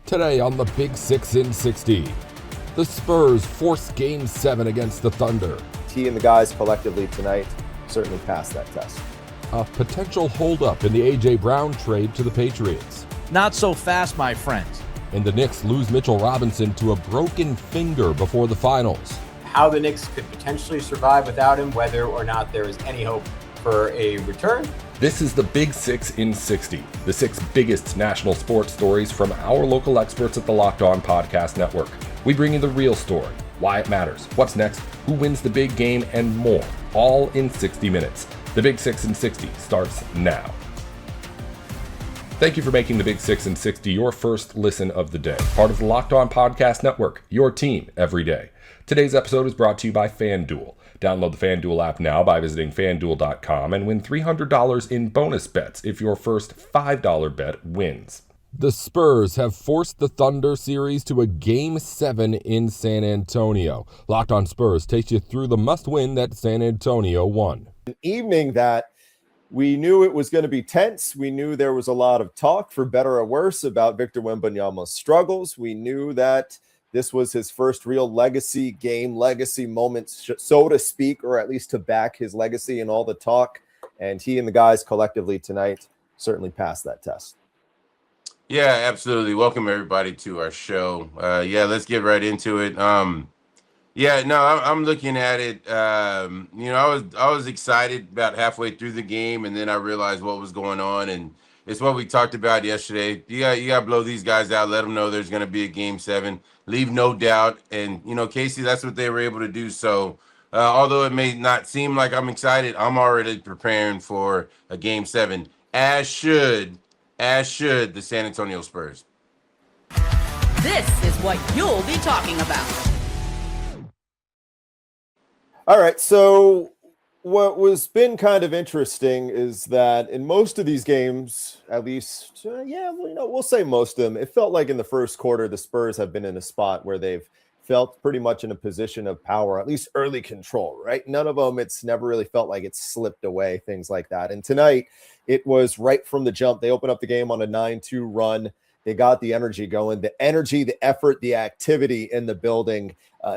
Today on the Big 6 in 60, the Spurs force Game 7 against the Thunder. He and the guys collectively tonight certainly passed that test. A potential holdup in the A.J. Brown trade to the Patriots. Not so fast, my friends. And the Knicks lose Mitchell Robinson to a broken finger before the finals. How the Knicks could potentially survive without him, whether or not there is any hope for a return. This is the Big 6 in 60, the 6 biggest national sports stories from our local experts at the Locked On Podcast Network. We bring you the real story, why it matters, what's next, who wins the big game, and more, all in 60 minutes. The Big 6 in 60 starts now. Thank you for making the Big 6 in 60 your first listen of the day. Part of the Locked On Podcast Network, your team every day. Today's episode is brought to you by FanDuel. Download the FanDuel app now by visiting FanDuel.com and win $300 in bonus bets if your first $5 bet wins. The Spurs have forced the Thunder series to a Game 7 in San Antonio. Locked On Spurs takes you through the must-win that San Antonio won. An evening that we knew it was going to be tense. We knew there was a lot of talk, for better or worse, about Victor Wembanyama's struggles. We knew that this was his first real legacy game, legacy moment, so to speak, or at least to back his legacy and all the talk. And he and the guys collectively tonight certainly passed that test. Yeah, absolutely. Welcome everybody to our show. Let's get right into it. I'm looking at it. I was excited about halfway through the game, and then I realized what was going on, and it's what we talked about yesterday. You got to blow these guys out. Let them know there's going to be a Game 7. Leave no doubt. And, Casey, that's what they were able to do. So, although it may not seem like I'm excited, I'm already preparing for a Game 7, as should the San Antonio Spurs. This is what you'll be talking about. All right, so what was been kind of interesting is that in most of these games, at least, we'll say most of them, it felt like in the first quarter, the Spurs have been in a spot where they've felt pretty much in a position of power, at least early control, right? None of them, it's never really felt like it's slipped away, things like that. And tonight, it was right from the jump. They opened up the game on a 9-2 run. They got the energy going, the energy, the effort, the activity in the building.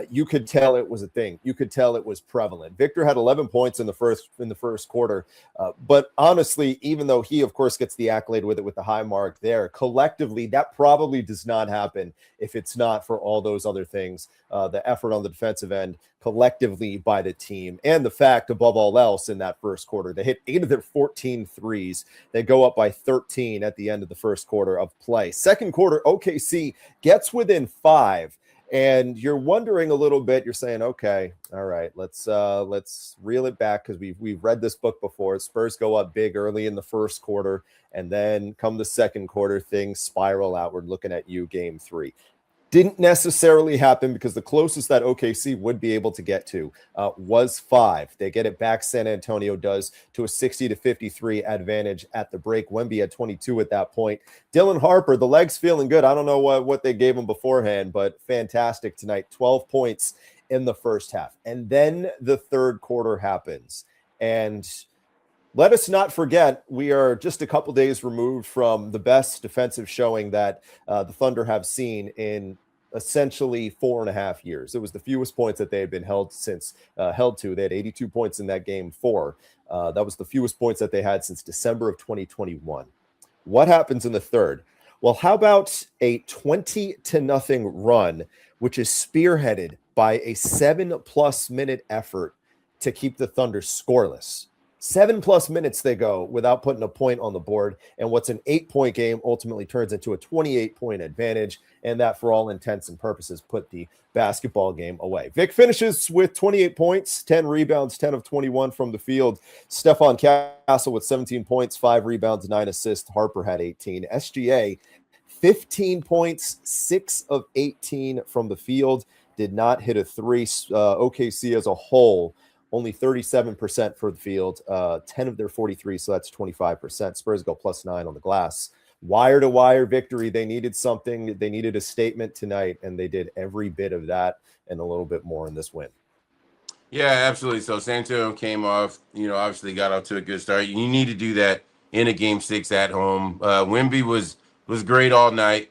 You could tell it was a thing. You could tell it was prevalent. Victor had 11 points in the first quarter. But honestly, even though he, of course, gets the accolade with the high mark there, collectively, that probably does not happen if it's not for all those other things. The effort on the defensive end collectively by the team, and the fact, above all else, in that first quarter, they hit 8 of their 14 threes. They go up by 13 at the end of the first quarter of play. Second quarter, OKC gets within 5. And you're wondering a little bit, you're saying, okay, all right, let's reel it back, because we've read this book before. Spurs go up big early in the first quarter, and then come the second quarter, things spiral outward, looking at you, Game 3. Didn't necessarily happen, because the closest that OKC would be able to get to was 5. They get it back, San Antonio does, to a 60-53 advantage at the break. Wemby had 22 at that point. Dylan Harper, the leg's feeling good. I don't know what they gave him beforehand, but fantastic tonight. 12 points in the first half. And then the third quarter happens. And let us not forget, we are just a couple days removed from the best defensive showing that the Thunder have seen in essentially 4.5 years. It was the fewest points that they had been held to. They had 82 points in that Game 4. That was the fewest points that they had since December of 2021. What happens in the third? Well, how about a 20-0 run, which is spearheaded by a 7+ minute effort to keep the Thunder scoreless? 7+ minutes they go without putting a point on the board, and what's an 8-point game ultimately turns into a 28-point advantage, and that, for all intents and purposes, put the basketball game away. Vic finishes with 28 points, 10 rebounds, 10 of 21 from the field. Stephon Castle with 17 points, 5 rebounds, 9 assists. Harper had 18. SGA, 15 points, 6 of 18 from the field. Did not hit a 3. OKC as a whole, only 37% for the field, 10 of their 43, so that's 25%. Spurs go +9 on the glass. Wire-to-wire victory. They needed something. They needed a statement tonight, and they did every bit of that and a little bit more in this win. Yeah, absolutely. So San Antonio came off, obviously got off to a good start. You need to do that in a Game 6 at home. Wemby was great all night.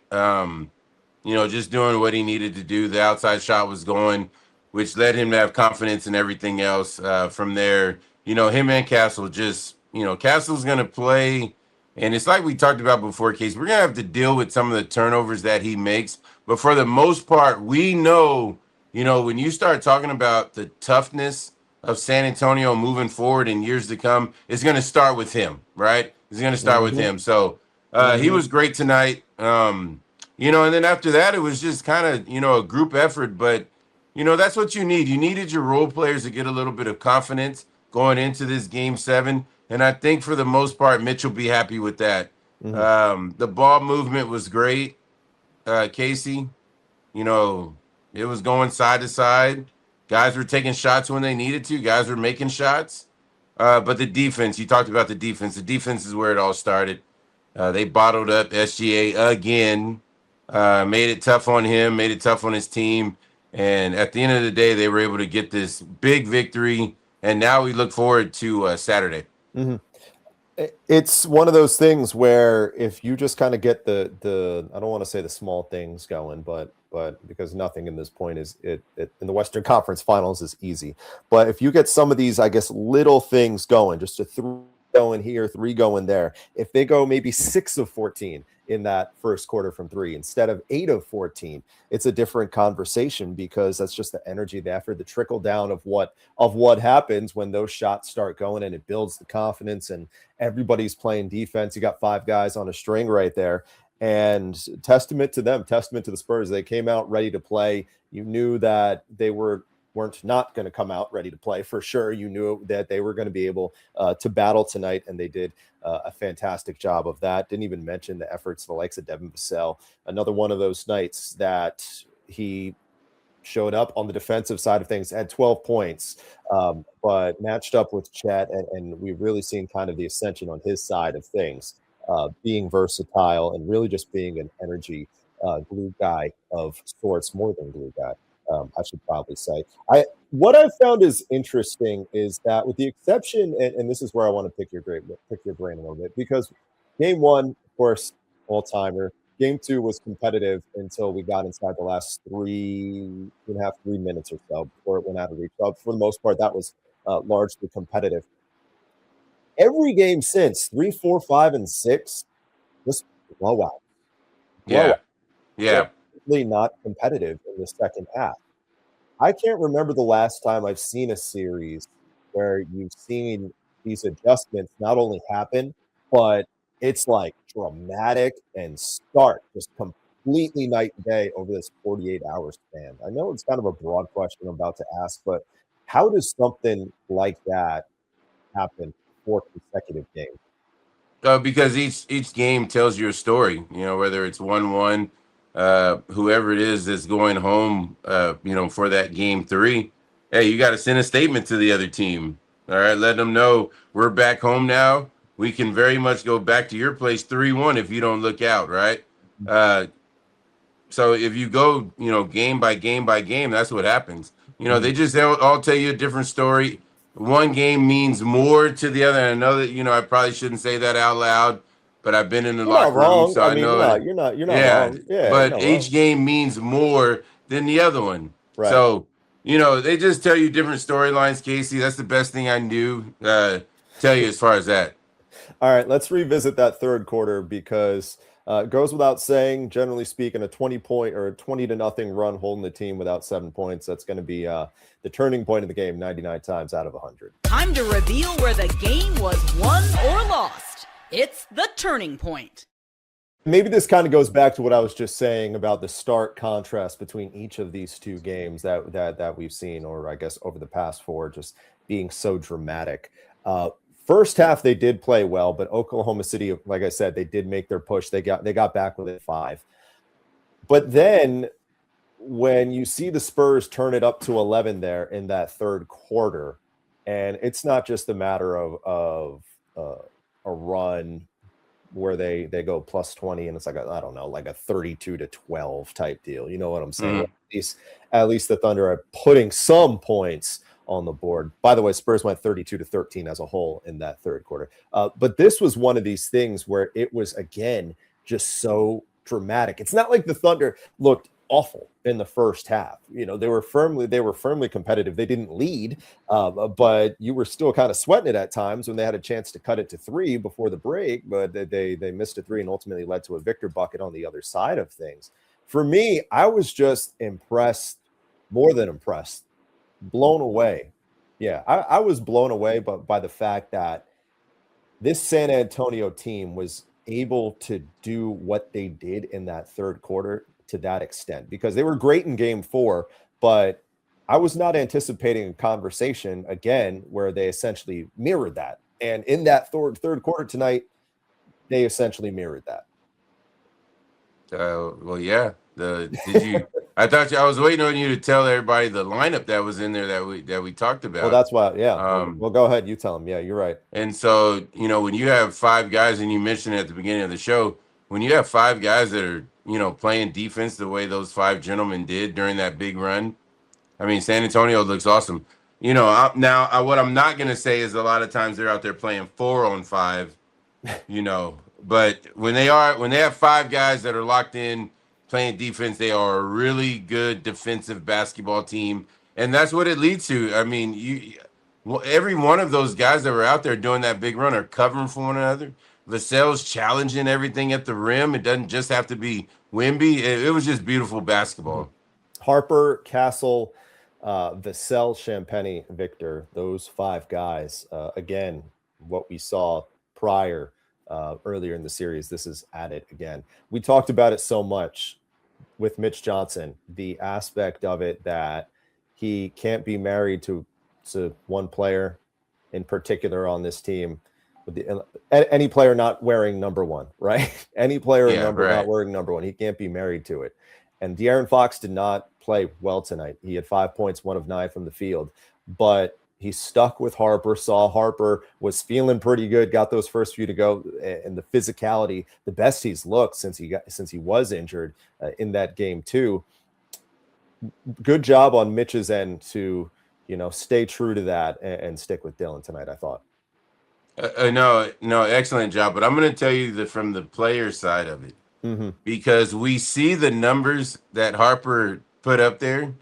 just doing what he needed to do. The outside shot was going, which led him to have confidence in everything else. From there, him and Castle just, Castle's going to play. And it's like we talked about before, Case. We're going to have to deal with some of the turnovers that he makes. But for the most part, we know, when you start talking about the toughness of San Antonio moving forward in years to come, it's going to start with him, right? It's going to start with him. So he was great tonight. And then after that, it was just kind of, a group effort. But, that's what you need. You needed your role players to get a little bit of confidence going into this game 7. And I think for the most part, Mitch will be happy with that. The ball movement was great, Casey. It was going side to side. Guys were taking shots when they needed to. Guys were making shots. But the defense, you talked about the defense. The defense is where it all started. They bottled up SGA again, made it tough on him, made it tough on his team. And at the end of the day, they were able to get this big victory. And now we look forward to Saturday. It's one of those things where if you just kind of get the I don't want to say the small things going, but because nothing in this point is it in the Western Conference Finals is easy. But if you get some of these, I guess, little things going, just a 3 going here, 3 going there, if they go maybe 6 of 14 in that first quarter from 3 instead of 8 of 14, it's a different conversation, because that's just the energy, the effort, the trickle down of what happens when those shots start going, and it builds the confidence, and everybody's playing defense. You got 5 guys on a string right there, and testament to them, testament to the Spurs. They came out ready to play. You knew that they weren't not going to come out ready to play for sure. You knew that they were going to be able to battle tonight, and they did a fantastic job of that. Didn't even mention the efforts of the likes of Devin Vassell. Another one of those nights that he showed up on the defensive side of things, had 12 points, but matched up with Chet, and we've really seen kind of the ascension on his side of things, being versatile and really just being an energy glue guy of sorts, more than glue guy. I should probably say. What I've found is interesting is that, with the exception, and this is where I want to pick your brain a little bit, because game 1, of course, all timer. Game 2 was competitive until we got inside the last 3 minutes or so before it went out of reach. But for the most part, that was largely competitive. Every game since 3, 4, 5, and 6, just blowout. Yeah. Really not competitive in the second half. I can't remember the last time I've seen a series where you've seen these adjustments not only happen, but it's like dramatic and stark, just completely night and day over this 48-hour span. I know it's kind of a broad question I'm about to ask, but how does something like that happen for consecutive games? Because each game tells you a story, whether it's 1-1, whoever it is that's going home, for that game 3, hey, you got to send a statement to the other team. All right, let them know we're back home now. We can very much go back to your place 3-1 if you don't look out, right? So if you go, game by game by game, that's what happens. They just all tell you a different story. One game means more to the other. And I know that, I probably shouldn't say that out loud, but I've been in the locker room, so I know. You're not Yeah, wrong. Yeah, but each game means more than the other one. Right. So, they just tell you different storylines, Casey. That's the best thing I can do, tell you as far as that. All right, let's revisit that third quarter, because it goes without saying, generally speaking, a 20-point or a 20-0 run holding the team without 7 points, that's going to be the turning point of the game 99 times out of 100. Time to reveal where the game was won or lost. It's the turning point. Maybe this kind of goes back to what I was just saying about the stark contrast between each of these 2 games that we've seen, or I guess over the past 4, just being so dramatic. First half, they did play well, but Oklahoma City, like I said, they did make their push. They got back within 5. But then when you see the Spurs turn it up to 11 there in that third quarter, and it's not just a matter of a run where they go plus 20 and it's like like a 32-12 type deal. You know what I'm saying? At least the Thunder are putting some points on the board. By the way, Spurs went 32-13 as a whole in that third quarter. But this was one of these things where it was, again, just so dramatic. It's not like the Thunder looked awful in the first half. You know, they were firmly competitive. They didn't lead, but you were still kind of sweating it at times when they had a chance to cut it to 3 before the break, but they missed a 3 and ultimately led to a Victor bucket on the other side of things. For me, I was just impressed, more than impressed, blown away. Yeah, I was blown away by the fact that this San Antonio team was able to do what they did in that third quarter to that extent, because they were great in game 4, but I was not anticipating a conversation again where they essentially mirrored that. And in that third quarter tonight, they essentially mirrored that. Well, yeah. I thought I was waiting on you to tell everybody the lineup that was in there that we talked about. Well, that's why. Yeah. Well, go ahead. You tell them. Yeah, you're right. And so, you know, when you have 5 guys, and you mentioned at the beginning of the show, when you have 5 guys that are, you know, playing defense the way those 5 gentlemen did during that big run, I mean, San Antonio looks awesome. You know, what I'm not going to say is a lot of times they're out there playing 4 on 5, you know, but when they have 5 guys that are locked in playing defense, they are a really good defensive basketball team. And that's what it leads to. I mean, every one of those guys that were out there doing that big run are covering for one another. Vassell's challenging everything at the rim. It doesn't just have to be Wemby. It was just beautiful basketball. Harper, Castle, Vassell, Champagny, Victor, those 5 guys. Again, what we saw prior earlier in the series, this is at it again. We talked about it so much with Mitch Johnson, the aspect of it that he can't be married to one player in particular on this team. Any player not wearing number 1, right? Any player not wearing number 1, he can't be married to it. And De'Aaron Fox did not play well tonight. He had 5 points, 1 of 9 from the field, but he stuck with Harper. Saw Harper was feeling pretty good, got those first few to go, and the physicality, the best he's looked since he was injured in that game too. Good job on Mitch's end to, you know, stay true to that and stick with Dylan tonight, I thought. No, excellent job. But I'm going to tell you from the player side of it, because we see the numbers that Harper put up there,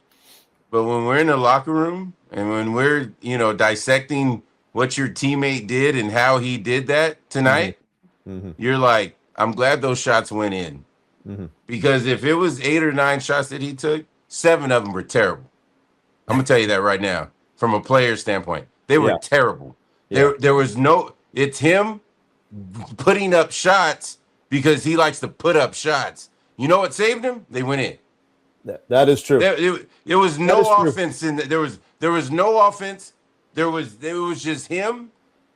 but when we're in the locker room and when we're, you know, dissecting what your teammate did and how he did that tonight, you're like, I'm glad those shots went in, because if it was 8 or 9 shots that he took, 7 of them were terrible. I'm going to tell you that right now, from a player standpoint, they were terrible. Yeah. There was no, it's him putting up shots because he likes to put up shots. You know what saved him? They went in. That is true. There was no offense in there was no offense. It was just him.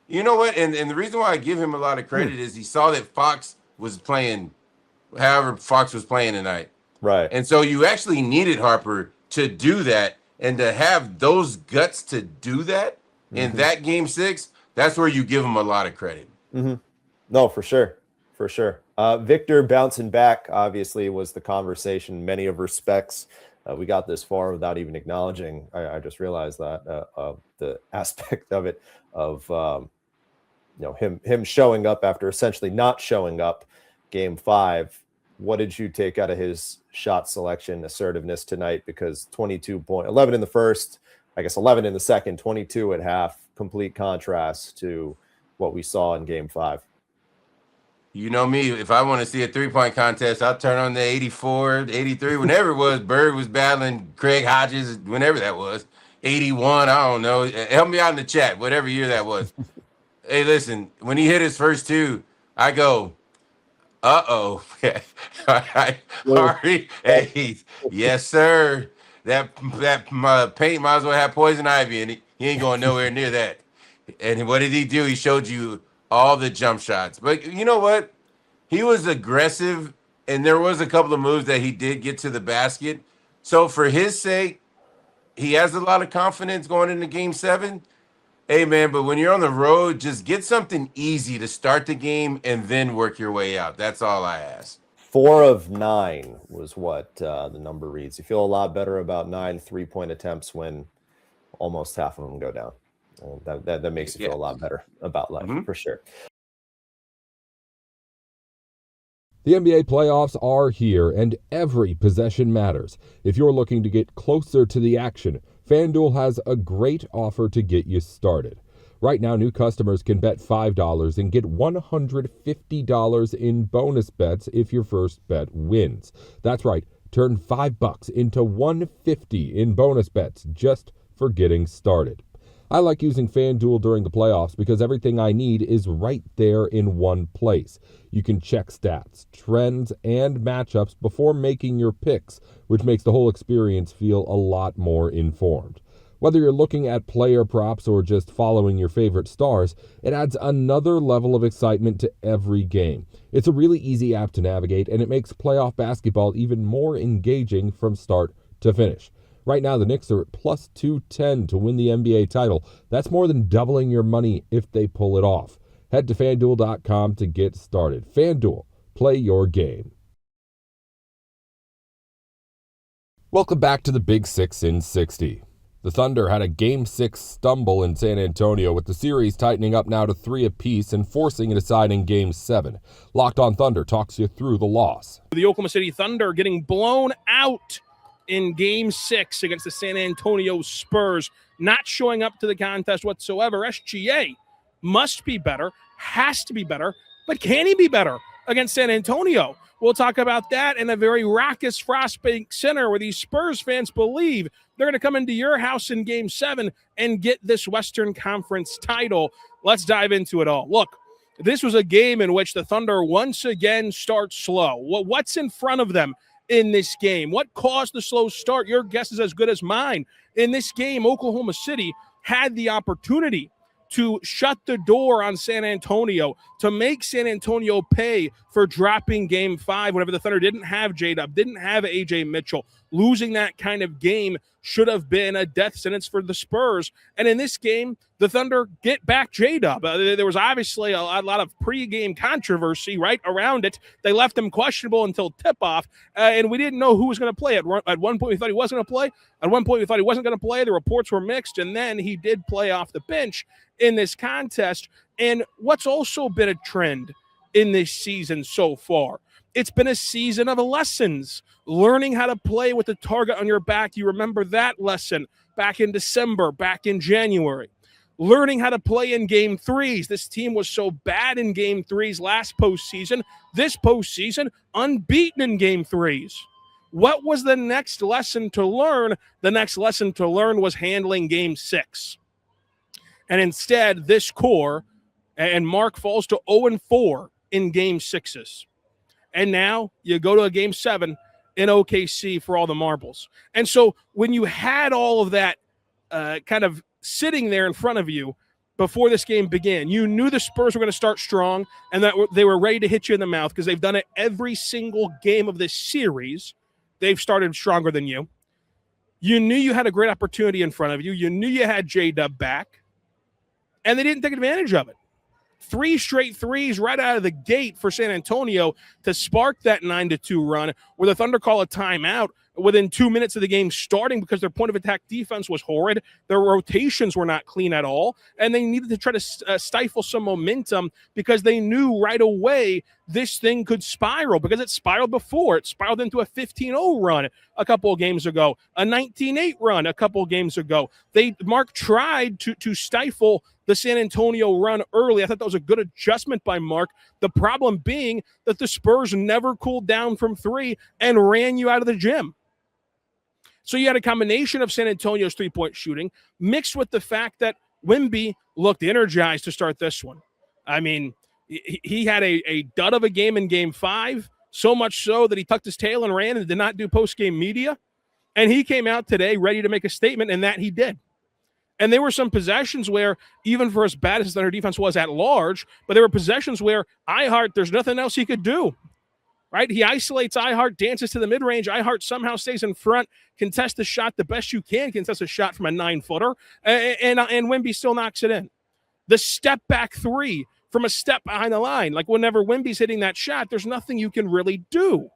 You know what? And the reason why I give him a lot of credit is he saw that Fox was playing however Fox was playing tonight. Right. And so you actually needed Harper to do that, and to have those guts to do that in that game 6, that's where you give him a lot of credit. No, for sure. For sure. Victor bouncing back, obviously, was the conversation in many of respects. We got this far without even acknowledging. I just realized that the aspect of it, of you know, him showing up after essentially not showing up game 5. What did you take out of his shot selection, assertiveness tonight? Because 11 in the first, I guess 11 in the second, 22 at half, complete contrast to what we saw in game 5. You know me, if I want to see a 3-point contest, I'll turn on the 84, 83, whenever it was. Bird was battling Craig Hodges, whenever that was. 81, I don't know. Help me out in the chat, whatever year that was. Hey, listen, when he hit his first 2, I go, uh-oh. All right. Hey, yes, sir. That paint might as well have poison ivy in it. He ain't going nowhere near that. And what did he do? He showed you all the jump shots. But you know what? He was aggressive, and there was a couple of moves that he did get to the basket. So for his sake, he has a lot of confidence going into game 7. Hey, man, but when you're on the road, just get something easy to start the game and then work your way out. That's all I ask. 4 of 9 was what the number reads. You feel a lot better about 9 3-point attempts when almost half of them go down. That makes you feel a lot better about life, for sure. The NBA playoffs are here, and every possession matters. If you're looking to get closer to the action, FanDuel has a great offer to get you started. Right now, new customers can bet $5 and get $150 in bonus bets if your first bet wins. That's right, turn $5 into $150 in bonus bets just for getting started. I like using FanDuel during the playoffs because everything I need is right there in one place. You can check stats, trends, and matchups before making your picks, which makes the whole experience feel a lot more informed. Whether you're looking at player props or just following your favorite stars, it adds another level of excitement to every game. It's a really easy app to navigate, and it makes playoff basketball even more engaging from start to finish. Right now, the Knicks are at plus 210 to win the NBA title. That's more than doubling your money if they pull it off. Head to FanDuel.com to get started. FanDuel, play your game. Welcome back to the Big 6 in 60. The Thunder had a Game 6 stumble in San Antonio, with the series tightening up now to 3 apiece and forcing a deciding Game 7. Locked on Thunder talks you through the loss. The Oklahoma City Thunder getting blown out in Game 6 against the San Antonio Spurs, not showing up to the contest whatsoever. SGA must be better, has to be better, but can he be better against San Antonio? We'll talk about that in a very raucous Frostbank Center, where these Spurs fans believe they're going to come into your house in Game 7 and get this Western Conference title. Let's dive into it all. Look, this was a game in which the Thunder once again start slow. What's in front of them in this game? What caused the slow start? Your guess is as good as mine. In this game, Oklahoma City had the opportunity to shut the door on San Antonio, to make San Antonio pay for dropping Game 5 whenever the Thunder didn't have J-Dub, didn't have A.J. Mitchell. Losing that kind of game should have been a death sentence for the Spurs. And in this game, the Thunder get back J-Dub. There was obviously a lot of pregame controversy right around it. They left him questionable until tip-off, and we didn't know who was going to play. At one point, we thought he wasn't going to play. At one point, we thought he wasn't going to play. The reports were mixed, and then he did play off the bench in this contest. And what's also been a trend in this season so far, it's been a season of lessons, learning how to play with the target on your back. You remember that lesson back in December, back in January. Learning how to play in Game 3s. This team was so bad in Game 3s last postseason. This postseason, unbeaten in Game 3s. What was the next lesson to learn? The next lesson to learn was handling Game 6. And instead, this core and Mark falls to 0-4 in Game 6s. And now you go to a Game 7 in OKC for all the marbles. And so when you had all of that kind of sitting there in front of you before this game began, you knew the Spurs were going to start strong and that they were ready to hit you in the mouth, because they've done it every single game of this series. They've started stronger than you. You knew you had a great opportunity in front of you. You knew you had J-Dub back, and they didn't take advantage of it. 3 straight threes right out of the gate for San Antonio to spark that 9-2 run, where the Thunder call a timeout within 2 minutes of the game starting because their point of attack defense was horrid. Their rotations were not clean at all, and they needed to try to stifle some momentum because they knew right away this thing could spiral, because it spiraled before. It spiraled into a 15-0 run a couple of games ago, a 19-8 run a couple of games ago. Mark tried to stifle the San Antonio run early. I thought that was a good adjustment by Mark. The problem being that the Spurs never cooled down from 3 and ran you out of the gym. So you had a combination of San Antonio's three-point shooting mixed with the fact that Wemby looked energized to start this one. I mean, he had a dud of a game in Game 5, so much so that he tucked his tail and ran and did not do post-game media. And he came out today ready to make a statement, and that he did. And there were some possessions where, even for as bad as the Thunder defense was at large, but there were possessions where Ihart, there's nothing else he could do, right? He isolates Ihart, dances to the mid-range. Ihart somehow stays in front, contests the shot the best you can, contest a shot from a 9-footer, and Wemby still knocks it in. The step-back 3 from a step behind the line, like whenever Wemby's hitting that shot, there's nothing you can really do.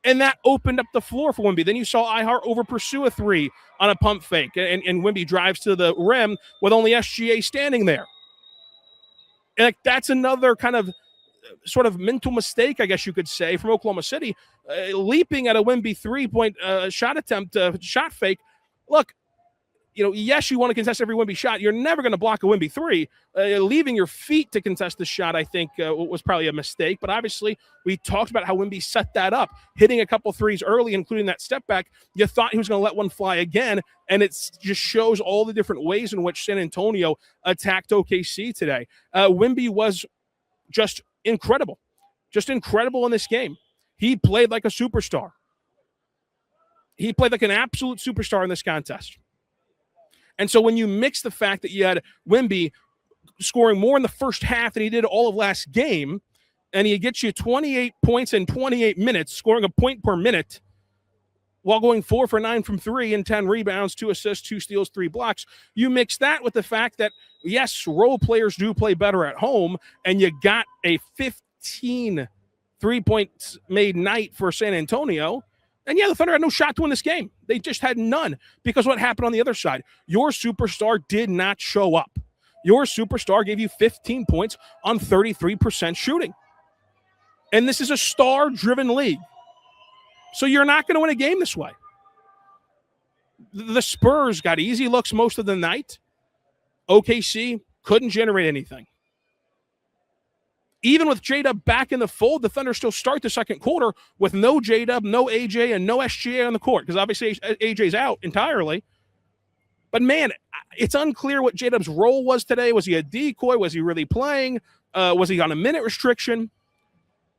And that opened up the floor for Wemby. Then you saw Ihart over-pursue a 3 on a pump fake, and Wemby drives to the rim with only SGA standing there. And that's another kind of sort of mental mistake, I guess you could say, from Oklahoma City, leaping at a Wemby 3-point shot attempt, shot fake. Look, yes, you want to contest every Wemby shot. You're never going to block a Wemby 3. Leaving your feet to contest the shot, I think, was probably a mistake. But obviously, we talked about how Wemby set that up, hitting a couple threes early, including that step back. You thought he was going to let one fly again, and it just shows all the different ways in which San Antonio attacked OKC today. Wemby was just incredible in this game. He played like a superstar. He played like an absolute superstar in this contest. And so when you mix the fact that you had Wemby scoring more in the first half than he did all of last game, and he gets you 28 points in 28 minutes, scoring a point per minute, while going 4 for 9 from 3 and 10 rebounds, 2 assists, 2 steals, 3 blocks. You mix that with the fact that, yes, role players do play better at home, and you got a 15 3-point made night for San Antonio. And yeah, the Thunder had no shot to win this game. They just had none, because what happened on the other side? Your superstar did not show up. Your superstar gave you 15 points on 33% shooting. And this is a star-driven league. So you're not going to win a game this way. The Spurs got easy looks most of the night. OKC couldn't generate anything. Even with J-Dub back in the fold, the Thunder still start the second quarter with no J-Dub, no AJ, and no SGA on the court, because obviously AJ's out entirely. But, man, it's unclear what J-Dub's role was today. Was he a decoy? Was he really playing? Was he on a minute restriction?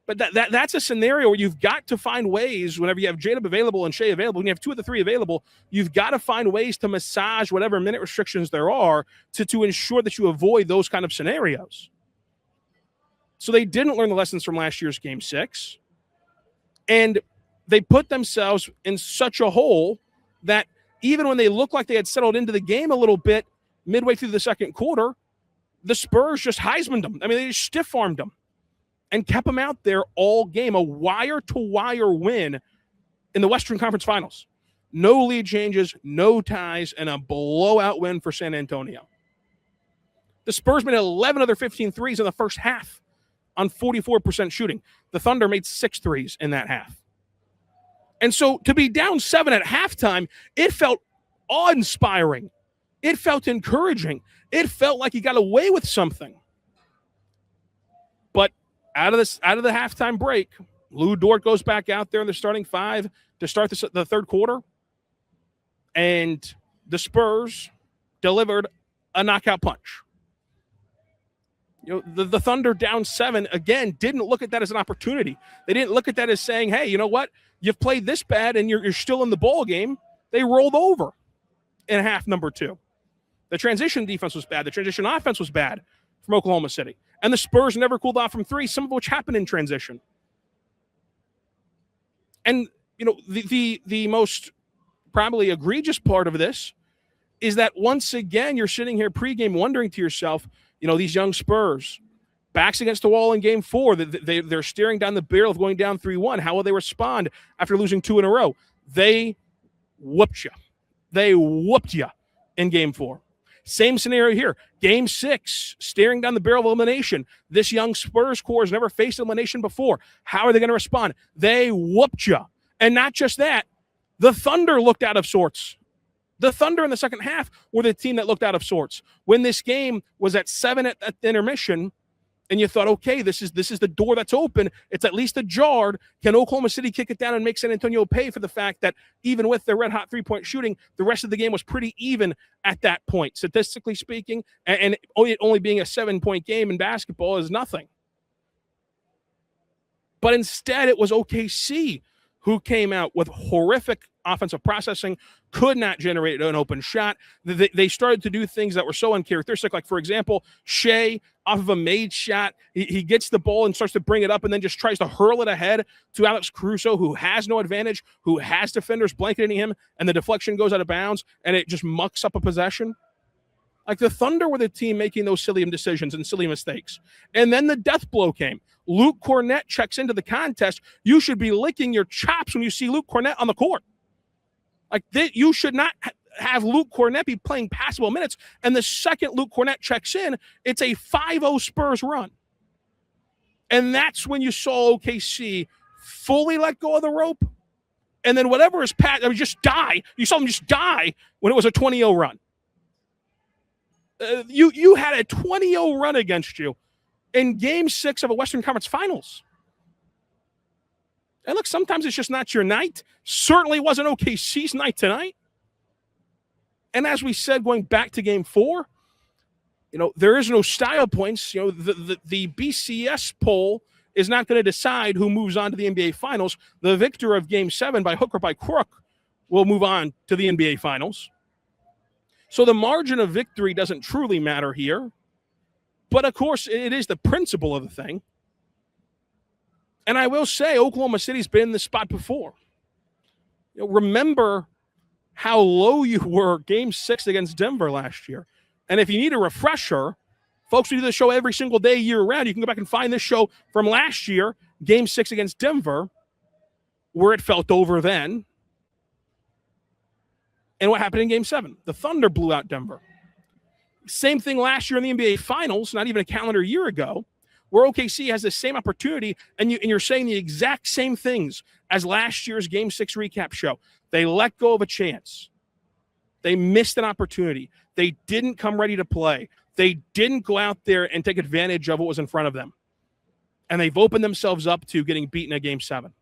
But that's a scenario where you've got to find ways, whenever you have J-Dub available and Shea available, and you have 2 of the 3 available, you've got to find ways to massage whatever minute restrictions there are to ensure that you avoid those kind of scenarios. So they didn't learn the lessons from last year's Game 6. And they put themselves in such a hole that even when they looked like they had settled into the game a little bit midway through the second quarter, the Spurs just Heisman'd them. I mean, they just stiff-armed them and kept them out there all game. A wire-to-wire win in the Western Conference Finals. No lead changes, no ties, and a blowout win for San Antonio. The Spurs made 11 of their 15 threes in the first half on 44% shooting. The Thunder made 6 threes in that half. And so to be down 7 at halftime, it felt awe-inspiring. It felt encouraging. It felt like you got away with something. But out of the halftime break, Lou Dort goes back out there in the starting 5 to start the third quarter. And the Spurs delivered a knockout punch. The Thunder down 7, again, didn't look at that as an opportunity. They didn't look at that as saying, hey, you know what? You've played this bad and you're still in the ball game. They rolled over in half number 2. The transition defense was bad. The transition offense was bad from Oklahoma City. And the Spurs never cooled off from 3, some of which happened in transition. And, the most probably egregious part of this is that once again, you're sitting here pregame wondering to yourself, these young Spurs, backs against the wall in Game 4, they're staring down the barrel of going down 3-1. How will they respond after losing 2 in a row? They whooped you. They whooped you in Game 4. Same scenario here. Game 6, staring down the barrel of elimination. This young Spurs core has never faced elimination before. How are they going to respond? They whooped you. And not just that, the Thunder looked out of sorts. The Thunder in the second half were the team that looked out of sorts. When this game was at 7 at the intermission, and you thought, okay, this is the door that's open. It's at least ajar. Can Oklahoma City kick it down and make San Antonio pay for the fact that even with their red-hot 3-point shooting, the rest of the game was pretty even at that point, statistically speaking, and it only being a 7-point game in basketball is nothing. But instead, it was OKC who came out with horrific offensive processing, could not generate an open shot. They started to do things that were so uncharacteristic. Like, for example, Shea, off of a made shot, he gets the ball and starts to bring it up and then just tries to hurl it ahead to Alex Caruso, who has no advantage, who has defenders blanketing him, and the deflection goes out of bounds, and it just mucks up a possession. Like, the Thunder were the team making those silly decisions and silly mistakes. And then the death blow came. Luke Cornett checks into the contest. You should be licking your chops when you see Luke Cornett on the court. Like, you should not have Luke Cornett be playing passable minutes. And the second Luke Cornett checks in, it's a 5-0 Spurs run. And that's when you saw OKC fully let go of the rope. And then whatever is just die. You saw them just die when it was a 20-0 run. You had a 20-0 run against you in Game 6 of a Western Conference Finals. And look, sometimes it's just not your night. Certainly wasn't OKC's night tonight. And as we said, going back to Game 4, there is no style points. The BCS poll is not going to decide who moves on to the NBA Finals. The victor of Game 7 by hook or by crook will move on to the NBA Finals. So the margin of victory doesn't truly matter here. But, of course, it is the principle of the thing. And I will say Oklahoma City's been in this spot before. Remember how low you were Game 6 against Denver last year. And if you need a refresher, folks, we do this show every single day year-round. You can go back and find this show from last year, Game 6 against Denver, where it felt over then. And what happened in Game 7? The Thunder blew out Denver. Same thing last year in the NBA Finals, not even a calendar year ago, where OKC has the same opportunity, and you're saying the exact same things as last year's Game 6 recap show. They let go of a chance. They missed an opportunity. They didn't come ready to play. They didn't go out there and take advantage of what was in front of them. And they've opened themselves up to getting beaten at Game 7.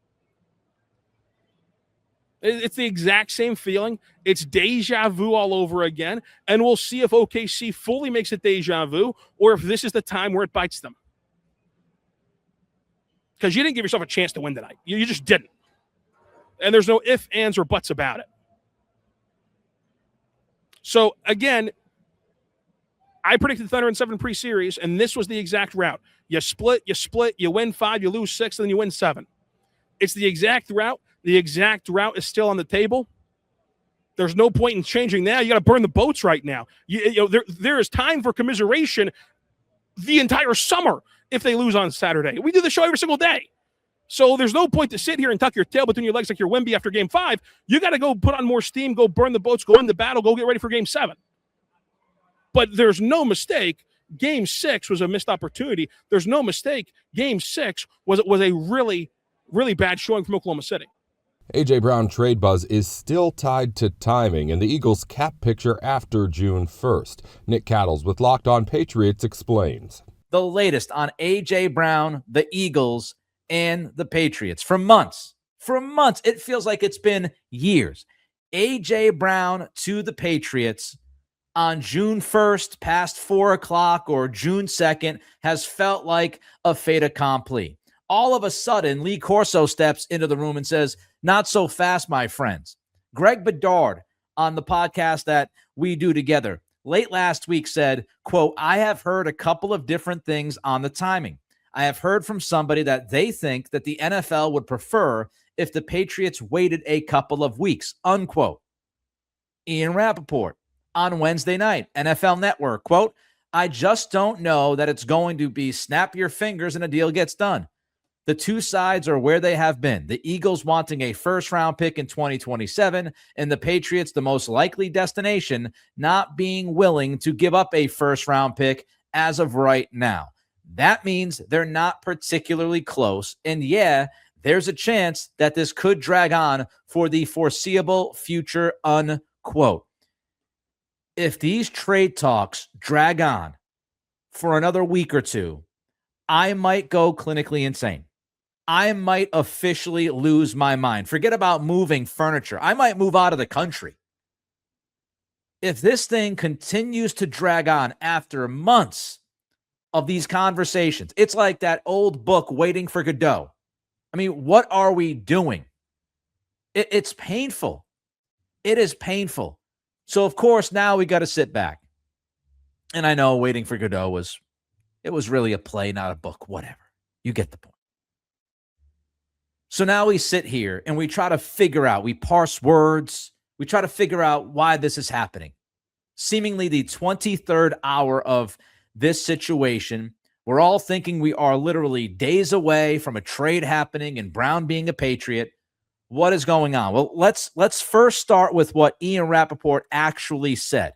It's the exact same feeling. It's deja vu all over again. And we'll see if OKC fully makes it deja vu or if this is the time where it bites them. Because you didn't give yourself a chance to win tonight. You just didn't. And there's no ifs, ands, or buts about it. So, again, I predicted Thunder in 7 pre-series, and this was the exact route. You split, you win 5, you lose 6, and then you win 7. It's the exact route. The exact route is still on the table. There's no point in changing that. You got to burn the boats right now. There is time for commiseration the entire summer if they lose on Saturday. We do the show every single day. So there's no point to sit here and tuck your tail between your legs like you're Wemby after Game 5. You got to go put on more steam, go burn the boats, go into battle, go get ready for Game 7. But there's no mistake. Game 6 was a missed opportunity. There's no mistake. Game 6 was a really, really bad showing from Oklahoma City. A.J. Brown trade buzz is still tied to timing and the Eagles' cap picture after June 1st. Nick Cattles with Locked On Patriots explains. The latest on A.J. Brown, the Eagles, and the Patriots. For months, it feels like it's been years. A.J. Brown to the Patriots on June 1st, past 4 o'clock, or June 2nd, has felt like a fait accompli. All of a sudden, Lee Corso steps into the room and says, "Not so fast, my friends." Greg Bedard on the podcast that we do together late last week said, quote, "I have heard a couple of different things on the timing. I have heard from somebody that they think that the NFL would prefer if the Patriots waited a couple of weeks," unquote. Ian Rappaport on Wednesday night, NFL Network, quote, "I just don't know that it's going to be snap your fingers and a deal gets done. The two sides are where they have been. The Eagles wanting a first-round pick in 2027, and the Patriots, the most likely destination, not being willing to give up a first-round pick as of right now. That means they're not particularly close, and yeah, there's a chance that this could drag on for the foreseeable future," unquote. If these trade talks drag on for another week or two, I might go clinically insane. I might officially lose my mind. Forget about moving furniture. I might move out of the country. If this thing continues to drag on after months of these conversations, it's like that old book, Waiting for Godot. I mean, what are we doing? It's painful. It is painful. So, of course, now we got to sit back. And I know Waiting for Godot was really a play, not a book, whatever. You get the point. So now we sit here and we try to figure out, we parse words, we try to figure out why this is happening. Seemingly the 23rd hour of this situation, we're all thinking we are literally days away from a trade happening and Brown being a Patriot. What is going on? Well, let's first start with what Ian Rappaport actually said.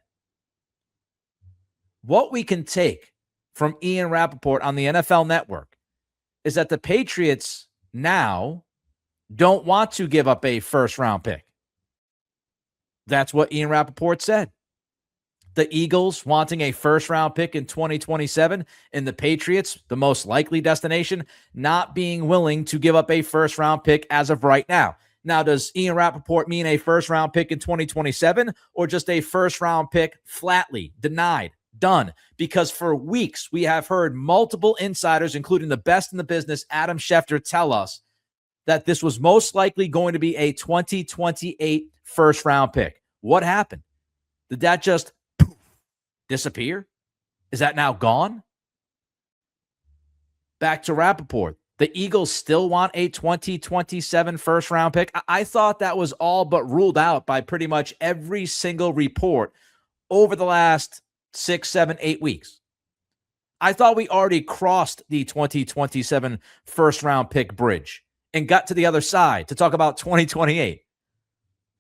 What we can take from Ian Rappaport on the NFL Network is that the Patriots now don't want to give up a first-round pick. That's what Ian Rappaport said. The Eagles wanting a first-round pick in 2027, and the Patriots, the most likely destination, not being willing to give up a first-round pick as of right now. Now, does Ian Rappaport mean a first-round pick in 2027 or just a first-round pick flatly denied, done? Because for weeks, we have heard multiple insiders, including the best in the business, Adam Schefter, tell us that this was most likely going to be a 2028 first-round pick. What happened? Did that just disappear? Is that now gone? Back to Rappaport. The Eagles still want a 2027 first-round pick. I thought that was all but ruled out by pretty much every single report over the last 6, 7, 8 weeks. I thought we already crossed the 2027 first-round pick bridge and got to the other side to talk about 2028.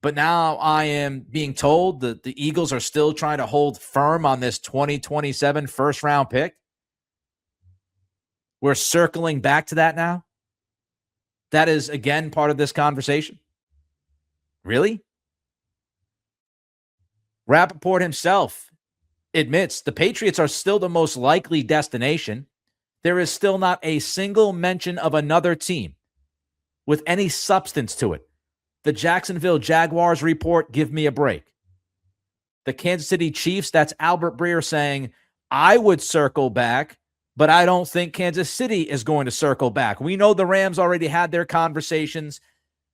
But now I am being told that the Eagles are still trying to hold firm on this 2027 first-round pick. We're circling back to that now. That is, again, part of this conversation. Really? Rappaport himself admits the Patriots are still the most likely destination. There is still not a single mention of another team with any substance to it. The Jacksonville Jaguars report, give me a break. The Kansas City Chiefs, that's Albert Breer saying, I would circle back, but I don't think Kansas City is going to circle back. We know the Rams already had their conversations.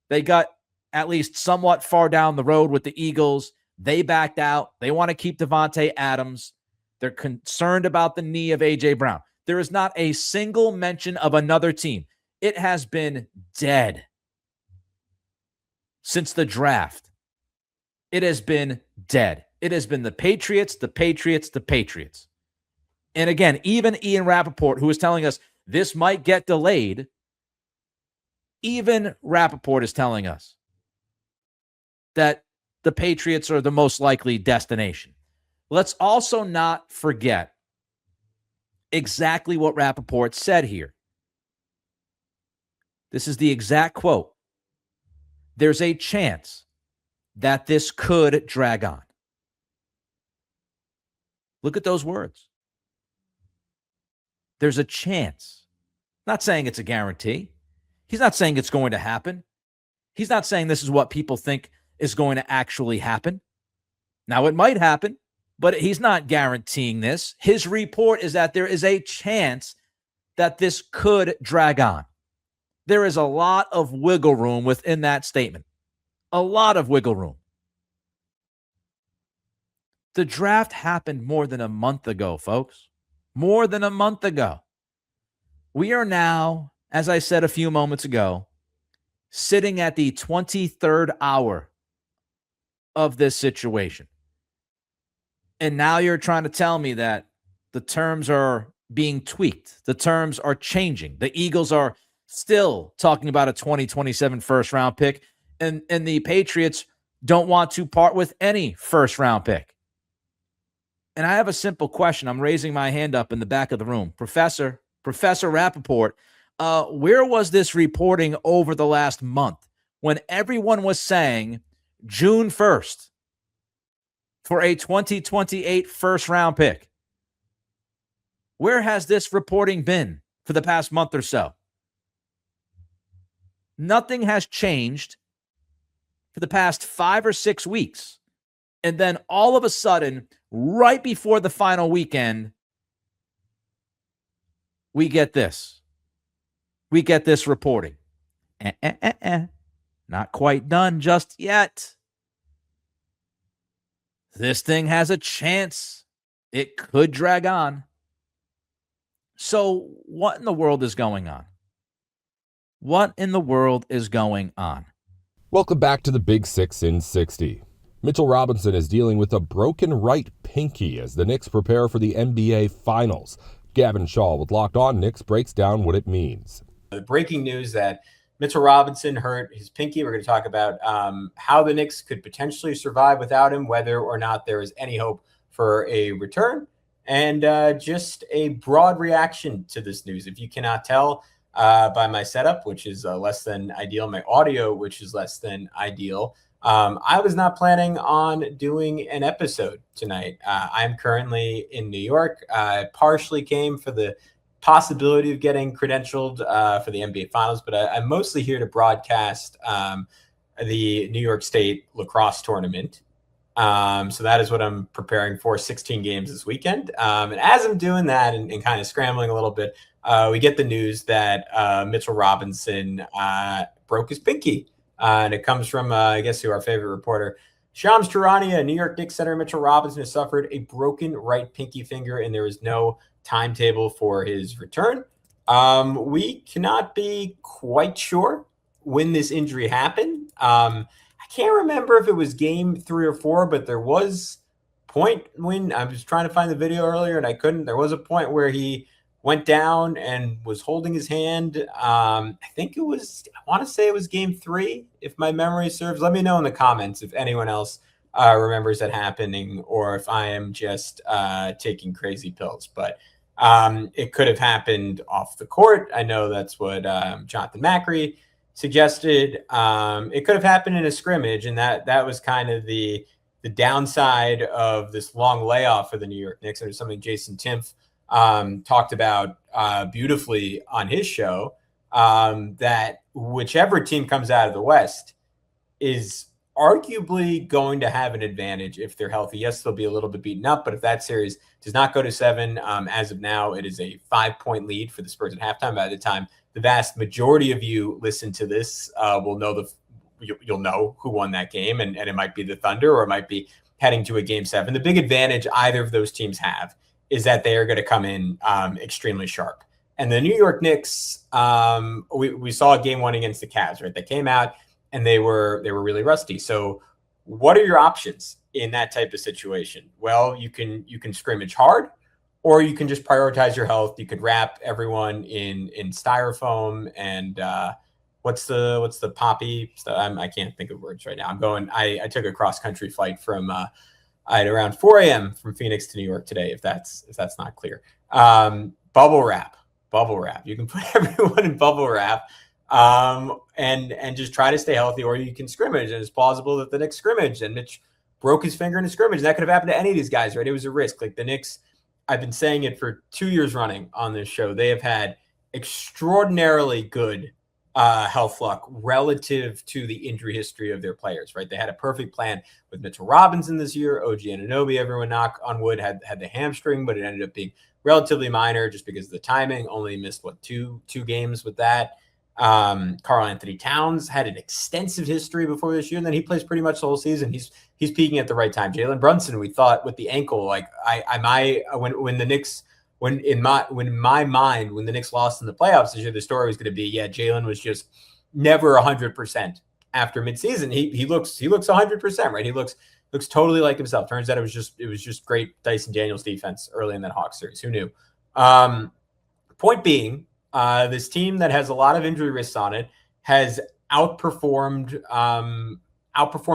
They got at least somewhat far down the road with the Eagles. They backed out. They want to keep Devontae Adams. They're concerned about the knee of A.J. Brown. There is not a single mention of another team. It has been dead since the draft. It has been dead. It has been the Patriots, the Patriots, the Patriots. And again, even Ian Rappaport, who is telling us this might get delayed, even Rappaport is telling us that the Patriots are the most likely destination. Let's also not forget exactly what Rappaport said here. This is the exact quote. There's a chance that this could drag on. Look at those words. There's a chance. Not saying it's a guarantee. He's not saying it's going to happen. He's not saying this is what people think is going to actually happen. Now, it might happen, but he's not guaranteeing this. His report is that there is a chance that this could drag on. There is a lot of wiggle room within that statement. A lot of wiggle room. The draft happened more than a month ago, folks. More than a month ago. We are now, as I said a few moments ago, sitting at the 23rd hour of this situation. And now you're trying to tell me that the terms are being tweaked. The terms are changing. The Eagles are still talking about a 2027 first-round pick, and the Patriots don't want to part with any first-round pick. And I have a simple question. I'm raising my hand up in the back of the room. Professor Rappaport, where was this reporting over the last month when everyone was saying June 1st for a 2028 first-round pick? Where has this reporting been for the past month or so? Nothing has changed for the past 5 or 6 weeks. And then all of a sudden, right before the final weekend, we get this. We get this reporting. Not quite done just yet. This thing has a chance. It could drag on. So what in the world is going on? What in the world is going on? Welcome back to the Big Six in 60. Mitchell Robinson is dealing with a broken right pinky as the Knicks prepare for the NBA Finals. Gavin Shaw with Locked On Knicks breaks down what it means. The breaking news that Mitchell Robinson hurt his pinky. We're going to talk about how the Knicks could potentially survive without him, whether or not there is any hope for a return, and just a broad reaction to this news. If you cannot tell, by my setup, which is less than ideal, my audio, which is less than ideal. I was not planning on doing an episode tonight. I'm currently in New York. I partially came for the possibility of getting credentialed for the NBA Finals, but I'm mostly here to broadcast the New York State lacrosse tournament. So that is what I'm preparing for, 16 games this weekend. And as I'm doing that and kind of scrambling a little bit, we get the news that Mitchell Robinson broke his pinky. And it comes from, I guess, who our favorite reporter, Shams Charania. New York Knicks center Mitchell Robinson has suffered a broken right pinky finger, and there is no timetable for his return. We cannot be quite sure when this injury happened. I can't remember if it was game 3 or 4, but there was a point when I was trying to find the video earlier and I couldn't. There was a point where he went down and was holding his hand. I think it was, I want to say it was game 3, if my memory serves. Let me know in the comments if anyone else remembers that happening or if I am just taking crazy pills. But it could have happened off the court. I know that's what Jonathan Macri suggested. It could have happened in a scrimmage, and that was kind of the downside of this long layoff for the New York Knicks. And it's something Jason Timpf talked about beautifully on his show, that whichever team comes out of the West is arguably going to have an advantage if they're healthy. Yes, they'll be a little bit beaten up, but if that series does not go to 7, as of now, it is a 5-point lead for the Spurs at halftime. By the time the vast majority of you listen to this, will know you'll know who won that game, and it might be the Thunder or it might be heading to a game 7. The big advantage either of those teams have is that they are going to come in extremely sharp. And the New York Knicks, we saw game 1 against the Cavs, right? They came out and they were really rusty. So what are your options in that type of situation? Well, you can scrimmage hard, or you can just prioritize your health. You could wrap everyone in styrofoam and what's the poppy stuff? I can't think of words right now. I took a cross country flight from at around 4 a.m. from Phoenix to New York today, if that's not clear. Bubble wrap. You can put everyone in bubble wrap and just try to stay healthy, or you can scrimmage. And it's plausible that the Knicks scrimmage and Mitch broke his finger in a scrimmage. And that could have happened to any of these guys, right? It was a risk. Like the Knicks, I've been saying it for 2 years running on this show. They have had extraordinarily good health luck relative to the injury history of their players, right? They had a perfect plan with Mitchell Robinson this year. OG Anunoby, everyone knock on wood, had the hamstring, but it ended up being relatively minor just because of the timing. Only missed two games with that. Karl Anthony Towns had an extensive history before this year, and then he plays pretty much the whole season. He's peaking at the right time. Jalen Brunson, we thought with the ankle, like when the Knicks. When in my mind, when the Knicks lost in the playoffs this year, the story was going to be, yeah, Jalen was just never 100% after midseason. He looks 100%, right? He looks totally like himself. Turns out it was just great Dyson Daniels defense early in that Hawks series. Who knew? Point being, this team that has a lot of injury risks on it has outperformed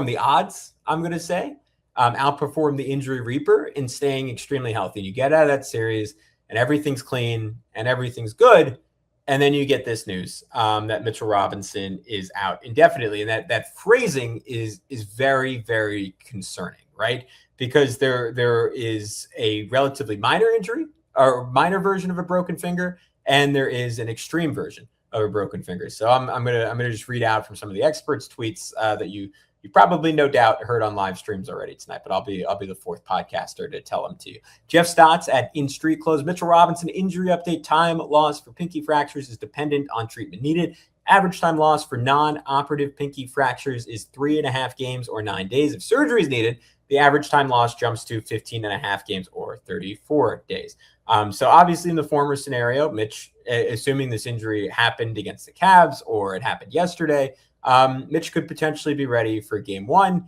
the odds. I'm going to say outperformed the injury reaper in staying extremely healthy. And you get out of that series, and everything's clean and everything's good. And then you get this news that Mitchell Robinson is out indefinitely. And that phrasing is very, very concerning, right? Because there is a relatively minor injury or minor version of a broken finger, and there is an extreme version of a broken finger. So I'm gonna just read out from some of the experts' tweets that you probably no doubt heard on live streams already tonight, but I'll be the fourth podcaster to tell them to you. Jeff Stotts at In Street Clothes. Mitchell Robinson injury update. Time lost for pinky fractures is dependent on treatment needed. Average time lost for non-operative pinky fractures is 3.5 games or 9 days. If surgery is needed, the average time lost jumps to 15.5 games or 34 days. So obviously in the former scenario, Mitch, assuming this injury happened against the Cavs or it happened yesterday, Mitch could potentially be ready for game 1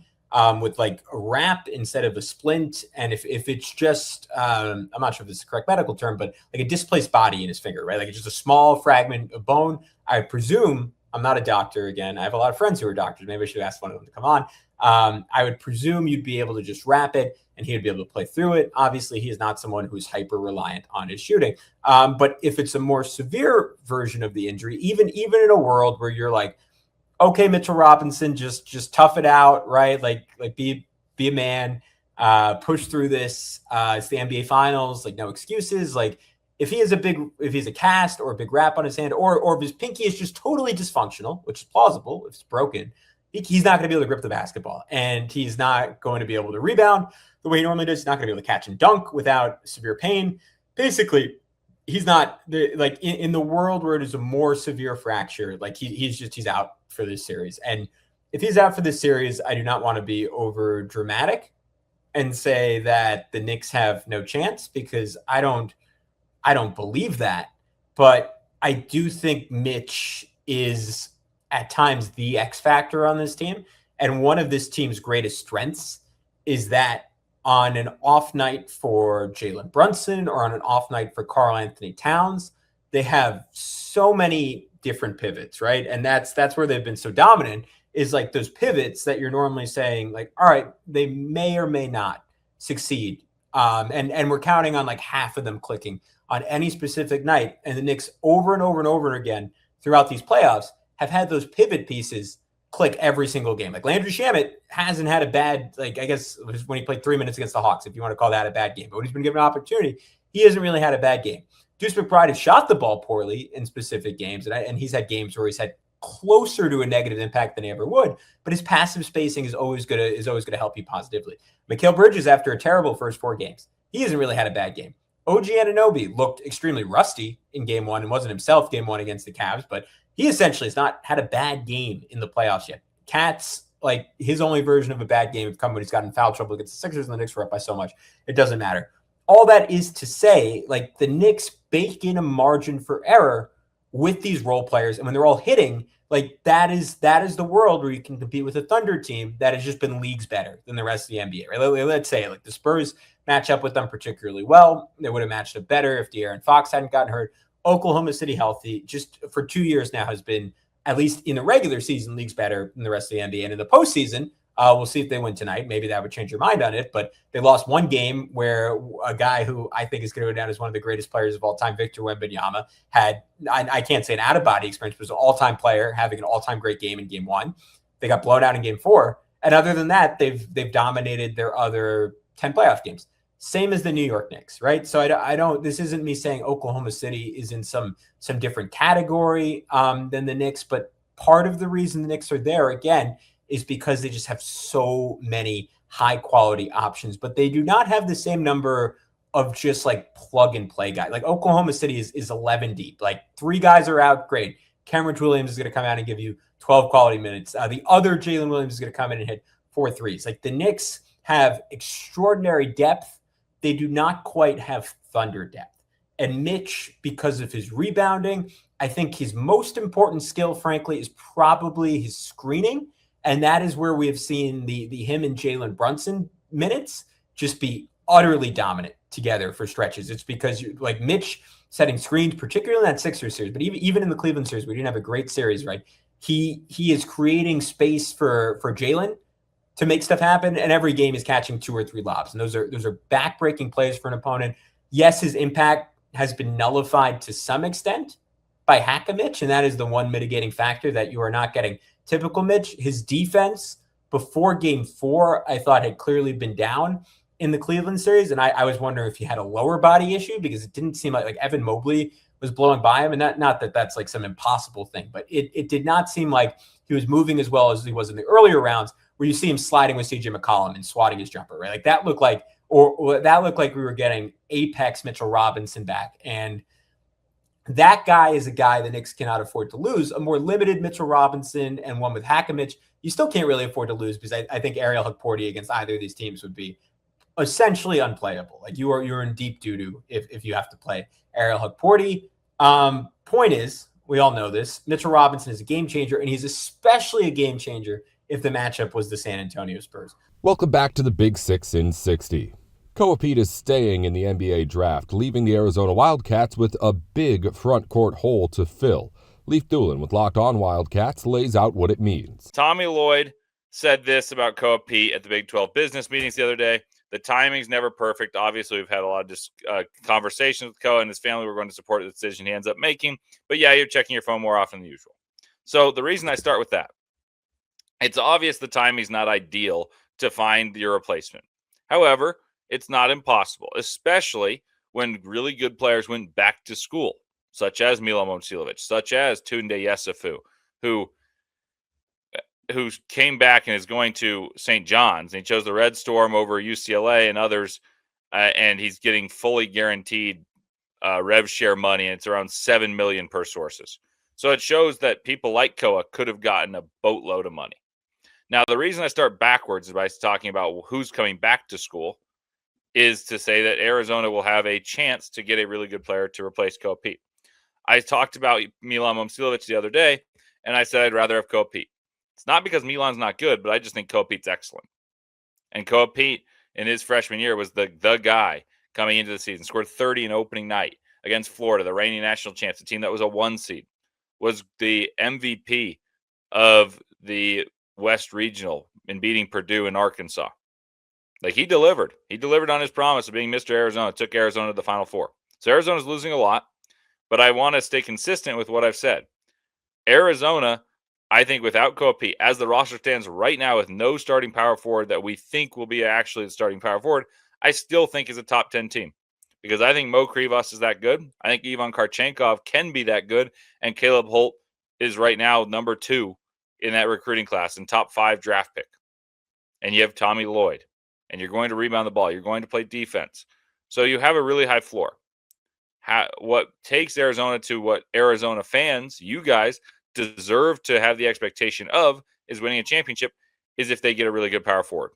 with like a wrap instead of a splint. And if it's just, I'm not sure if this is the correct medical term, but like a displaced body in his finger, right? Like it's just a small fragment of bone. I presume, I'm not a doctor again. I have a lot of friends who are doctors. Maybe I should ask one of them to come on. I would presume you'd be able to just wrap it and he would be able to play through it. Obviously, he is not someone who's hyper reliant on his shooting. But if it's a more severe version of the injury, even in a world where you're like, okay, Mitchell Robinson, just tough it out, right? Like be a man, push through this. It's the NBA Finals, like no excuses. Like if he's a cast or a big wrap on his hand, or if his pinky is just totally dysfunctional, which is plausible if it's broken, he's not going to be able to grip the basketball, and he's not going to be able to rebound the way he normally does. He's not going to be able to catch and dunk without severe pain. Basically, he's not in the world where it is a more severe fracture. Like he's out for this series. And if he's out for this series, I do not want to be over dramatic and say that the Knicks have no chance, because I don't believe that. But I do think Mitch is at times the X factor on this team. And one of this team's greatest strengths is that on an off night for Jalen Brunson or on an off night for Karl Anthony Towns, they have so many different pivots, right? And that's where they've been so dominant, is like those pivots that you're normally saying like, all right, they may or may not succeed. And we're counting on like half of them clicking on any specific night. And the Knicks over and over and over again throughout these playoffs have had those pivot pieces click every single game. Like Landry Shamet hasn't had a bad, like I guess it was when he played 3 minutes against the Hawks, if you want to call that a bad game. But when he's been given an opportunity, he hasn't really had a bad game. Deuce McBride has shot the ball poorly in specific games, and he's had games where he's had closer to a negative impact than he ever would. But his passive spacing is always gonna help you positively. Mikal Bridges, after a terrible first 4 games, he hasn't really had a bad game. OG Anunoby looked extremely rusty in game 1 and wasn't himself game 1 against the Cavs, but he essentially has not had a bad game in the playoffs yet. Cat's, like, his only version of a bad game have come when he's gotten foul trouble against the Sixers, and the Knicks were up by so much. It doesn't matter. All that is to say, like, the Knicks bake in a margin for error with these role players, and when they're all hitting, like, that is the world where you can compete with a Thunder team that has just been leagues better than the rest of the NBA, right? Let's say, like, the Spurs match up with them particularly well. They would have matched up better if De'Aaron Fox hadn't gotten hurt. Oklahoma City healthy just for 2 years now has been, at least in the regular season, leagues better than the rest of the NBA. And in the postseason, we'll see if they win tonight. Maybe that would change your mind on it. But they lost one game where a guy who I think is going to go down as one of the greatest players of all time, Victor Wembanyama, had, I can't say an out-of-body experience, but was an all-time player having an all-time great game in game 1. They got blown out in game 4. And other than that, they've dominated their other 10 playoff games. Same as the New York Knicks, right? So I don't, this isn't me saying Oklahoma City is in some different category than the Knicks, but part of the reason the Knicks are there, again, is because they just have so many high quality options, but they do not have the same number of just like plug and play guys. Like Oklahoma City is 11 deep. Like 3 guys are out, great. Cameron Williams is going to come out and give you 12 quality minutes. The other Jalen Williams is going to come in and hit 4 threes. Like the Knicks have extraordinary depth. They do not quite have Thunder depth. And Mitch, because of his rebounding, I think his most important skill, frankly, is probably his screening. And that is where we have seen the him and Jalen Brunson minutes just be utterly dominant together for stretches. It's because like Mitch setting screens, particularly in that Sixers series, but even in the Cleveland series, we didn't have a great series, right? He is creating space for Jalen to make stuff happen, and every game is catching 2 or 3 lobs. And those are back-breaking plays for an opponent. Yes, his impact has been nullified to some extent by Hack-a-Mitch, and that is the one mitigating factor that you are not getting typical Mitch. His defense before game 4, I thought had clearly been down in the Cleveland series, and I was wondering if he had a lower body issue, because it didn't seem like Evan Mobley was blowing by him, and not that that's like some impossible thing, but it did not seem like he was moving as well as he was in the earlier rounds, where you see him sliding with CJ McCollum and swatting his jumper, right? Like that looked like, or that looked like we were getting apex Mitchell Robinson back. And that guy is a guy the Knicks cannot afford to lose. A more limited Mitchell Robinson and one with Hack-a-Mitch, you still can't really afford to lose, because I think Ariel Hukporti against either of these teams would be essentially unplayable. Like you're in deep doo-doo if you have to play Ariel Hukporti. Point is, we all know this, Mitchell Robinson is a game changer, and he's especially a game changer if the matchup was the San Antonio Spurs. Welcome back to the Big Six in 60. Coapete is staying in the NBA draft, leaving the Arizona Wildcats with a big front court hole to fill. Leif Doolin with Locked On Wildcats lays out what it means. Tommy Lloyd said this about Koa Pete at the Big 12 business meetings the other day. The timing's never perfect. Obviously, we've had a lot of conversations with Koa and his family. We're going to support the decision he ends up making. But yeah, you're checking your phone more often than usual. So the reason I start with that, it's obvious the timing's not ideal to find your replacement. However, it's not impossible, especially when really good players went back to school, such as Milo Momcilovic, such as Tunde Yesufu, who came back and is going to St. John's, and he chose the Red Storm over UCLA and others, and he's getting fully guaranteed rev share money, and it's around $7 million per sources. So it shows that people like Koa could have gotten a boatload of money. Now, the reason I start backwards by talking about who's coming back to school is to say that Arizona will have a chance to get a really good player to replace Koa Pete. I talked about Milan Momcilovic the other day, and I said I'd rather have Koa Pete. It's not because Milan's not good, but I just think Koa Pete's excellent. And Koa Pete, in his freshman year, was the guy coming into the season. Scored 30 in opening night against Florida, the reigning national champs, a team that was a 1 seed. Was the MVP of the West Regional in beating Purdue and Arkansas. Like, he delivered. He delivered on his promise of being Mr. Arizona, took Arizona to the Final Four. So Arizona's losing a lot, but I want to stay consistent with what I've said. Arizona, I think without Koa Pete, as the roster stands right now with no starting power forward that we think will be actually the starting power forward, I still think is a top 10 team. Because I think Mo Krivas is that good. I think Ivan Karchenkov can be that good. And Caleb Holt is right now number 2 in that recruiting class and top 5 draft pick. And you have Tommy Lloyd. And you're going to rebound the ball. You're going to play defense. So you have a really high floor. What takes Arizona to what Arizona fans, you guys, deserve to have the expectation of is winning a championship is if they get a really good power forward.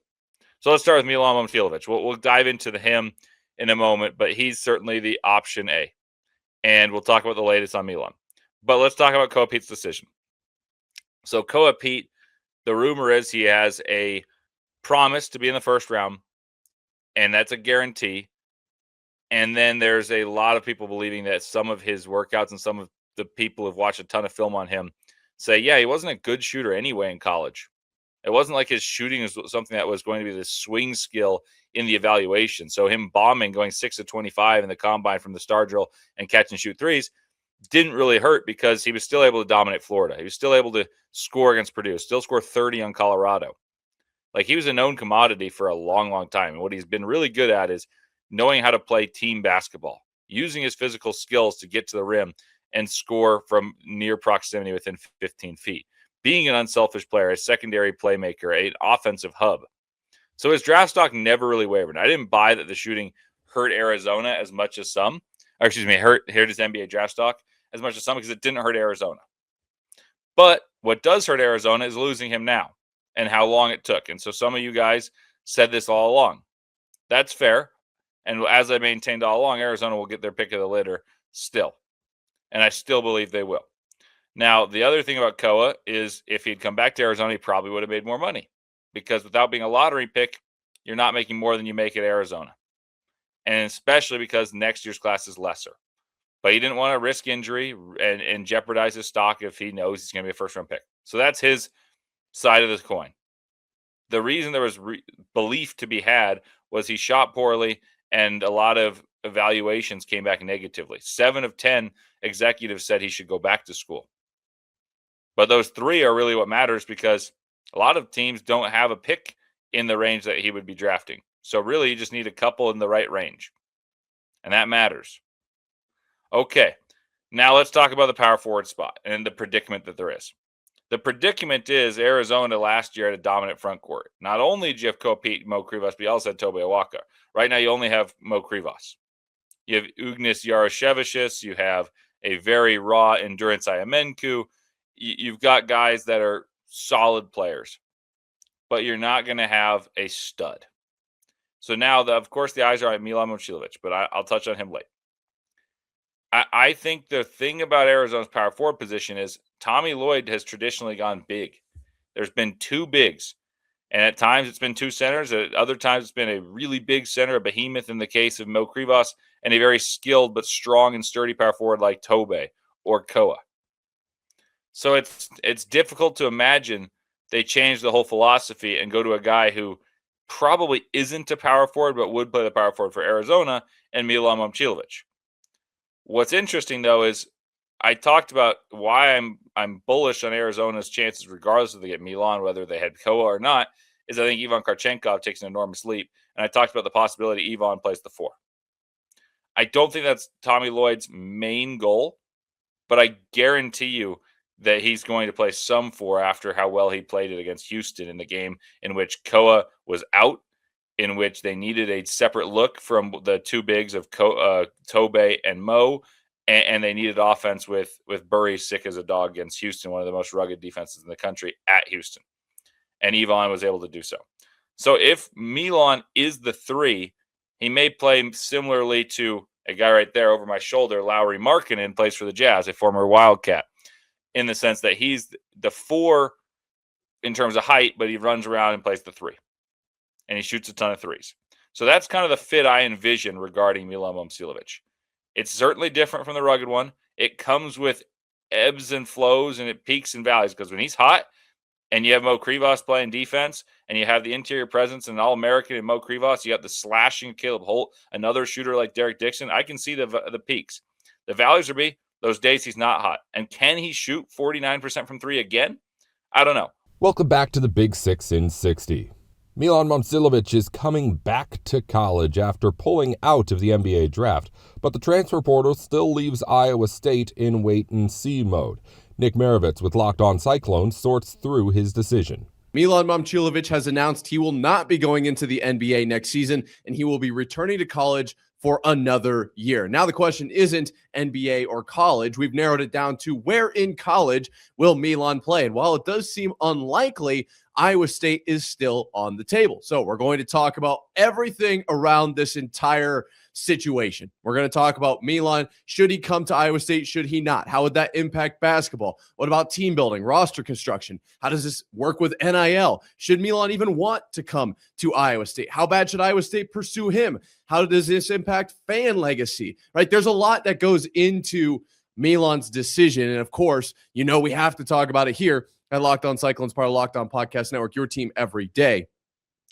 So let's start with Milan Momcilovic. We'll dive into him in a moment, but he's certainly the option A. And we'll talk about the latest on Milan. But let's talk about Koa Pete's decision. So Koa Pete, the rumor is he has a promise to be in the first round, and that's a guarantee. And then there's a lot of people believing that some of his workouts and some of the people who've watched a ton of film on him say, yeah, he wasn't a good shooter anyway in college. It wasn't like his shooting was something that was going to be the swing skill in the evaluation. So him bombing, going 6 of 25 in the combine from the star drill and catch and shoot threes didn't really hurt because he was still able to dominate Florida. He was still able to score against Purdue, still score 30 on Colorado. Like, he was a known commodity for a long, long time. And what he's been really good at is knowing how to play team basketball, using his physical skills to get to the rim and score from near proximity within 15 feet. Being an unselfish player, a secondary playmaker, an offensive hub. So his draft stock never really wavered. I didn't buy that the shooting hurt Arizona as much as some. Or excuse me, hurt his NBA draft stock as much as some because it didn't hurt Arizona. But what does hurt Arizona is losing him now and how long it took. And so some of you guys said this all along. That's fair. And as I maintained all along, Arizona will get their pick of the litter still. And I still believe they will. Now, the other thing about Koa is if he'd come back to Arizona, he probably would have made more money. Because without being a lottery pick, you're not making more than you make at Arizona. And especially because next year's class is lesser. But he didn't want to risk injury and jeopardize his stock if he knows he's going to be a first-round pick. So that's his side of the coin. The reason there was belief to be had was he shot poorly and a lot of evaluations came back negatively. 7 of 10 executives said he should go back to school. But those 3 are really what matters because a lot of teams don't have a pick in the range that he would be drafting. So really, you just need a couple in the right range. And that matters. Okay, now let's talk about the power forward spot and the predicament that there is. The predicament is Arizona last year had a dominant front court. Not only did you have Koa Pete, Mo Krivas, but you also had Tobe Awaka. Right now, you only have Mo Krivas. You have Ugnis Yaroshevicius. You have a very raw Endurance Iamenku. You've got guys that are solid players, but you're not going to have a stud. So now, of course, the eyes are on Milan Momcilovic, but I'll touch on him late. I think the thing about Arizona's power forward position is Tommy Lloyd has traditionally gone big. There's been 2 bigs, and at times it's been 2 centers. At other times it's been a really big center, a behemoth in the case of Mo Krivas, and a very skilled but strong and sturdy power forward like Tobe or Koa. So it's difficult to imagine they change the whole philosophy and go to a guy who probably isn't a power forward, but would play the power forward for Arizona, and Milan Momcilovic. What's interesting, though, is I talked about why I'm bullish on Arizona's chances, regardless if they get Milan, whether they had Koa or not, is I think Ivan Karchenkov takes an enormous leap. And I talked about the possibility Ivan plays the 4. I don't think that's Tommy Lloyd's main goal, but I guarantee you that he's going to play some 4 after how well he played it against Houston in the game in which Koa was out, in which they needed a separate look from the two bigs of Tobe and Mo, and they needed offense with Burry sick as a dog against Houston, one of the most rugged defenses in the country at Houston. And Ivan was able to do so. So if Milan is the 3, he may play similarly to a guy right there over my shoulder, Lauri Markkanen, plays for the Jazz, a former Wildcat, in the sense that he's the 4 in terms of height, but he runs around and plays the 3. And he shoots a ton of threes. So that's kind of the fit I envision regarding Milan Momcilovic. It's certainly different from the rugged one. It comes with ebbs and flows, and it peaks and valleys, because when he's hot and you have Mo Krivas playing defense and you have the interior presence and All-American and Mo Krivas, you got the slashing Caleb Holt, another shooter like Derek Dixon, I can see the peaks. The valleys will be those days he's not hot. And can he shoot 49% from 3 again? I don't know. Welcome back to the Big 6 in 60. Milan Momcilovic is coming back to college after pulling out of the NBA draft, but the transfer portal still leaves Iowa State in wait-and-see mode. Nick Maravitz with Locked On Cyclones sorts through his decision. Milan Momcilovic has announced he will not be going into the NBA next season, and he will be returning to college for another year. Now the question isn't NBA or college. We've narrowed it down to where in college will Milan play. And while it does seem unlikely, Iowa State is still on the table. So we're going to talk about everything around this entire situation. We're going to talk about Milan. Should he come to Iowa State? Should he not? How would that impact basketball? What about team building, roster construction? How does this work with NIL? Should Milan even want to come to Iowa State? How bad should Iowa State pursue him? How does this impact fan legacy? Right? There's a lot that goes into Milan's decision. And of course, we have to talk about it here at Locked On Cyclones, part of Locked On Podcast Network, your team every day.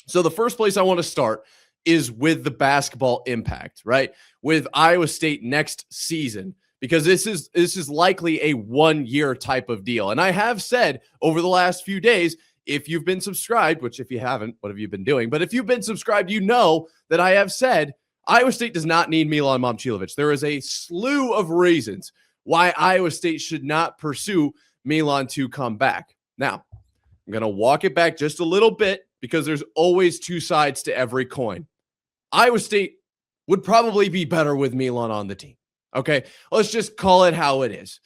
So the first place I want to start is with the basketball impact, right? With Iowa State next season, because this is likely a 1-year type of deal. And I have said over the last few days, if you've been subscribed, which if you haven't, what have you been doing? But if you've been subscribed, you know that I have said Iowa State does not need Milan Momcilovic. There is a slew of reasons why Iowa State should not pursue Milan to come back. Now, I'm going to walk it back just a little bit because there's always two sides to every coin. Iowa State would probably be better with Milan on the team. Okay, let's just call it how it is.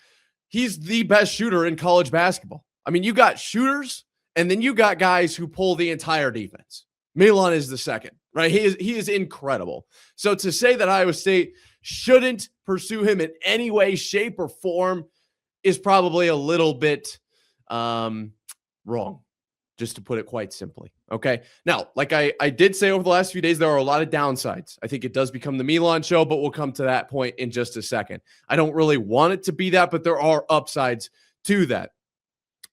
He's the best shooter in college basketball. I mean, you got shooters, and then you got guys who pull the entire defense. Milan is the second, right? He is incredible. So to say that Iowa State shouldn't pursue him in any way, shape, or form is probably a little bit wrong, just to put it quite simply. Okay. Now, like I did say over the last few days, there are a lot of downsides. I think it does become the Milan show, but we'll come to that point in just a second. I don't really want it to be that, but there are upsides to that.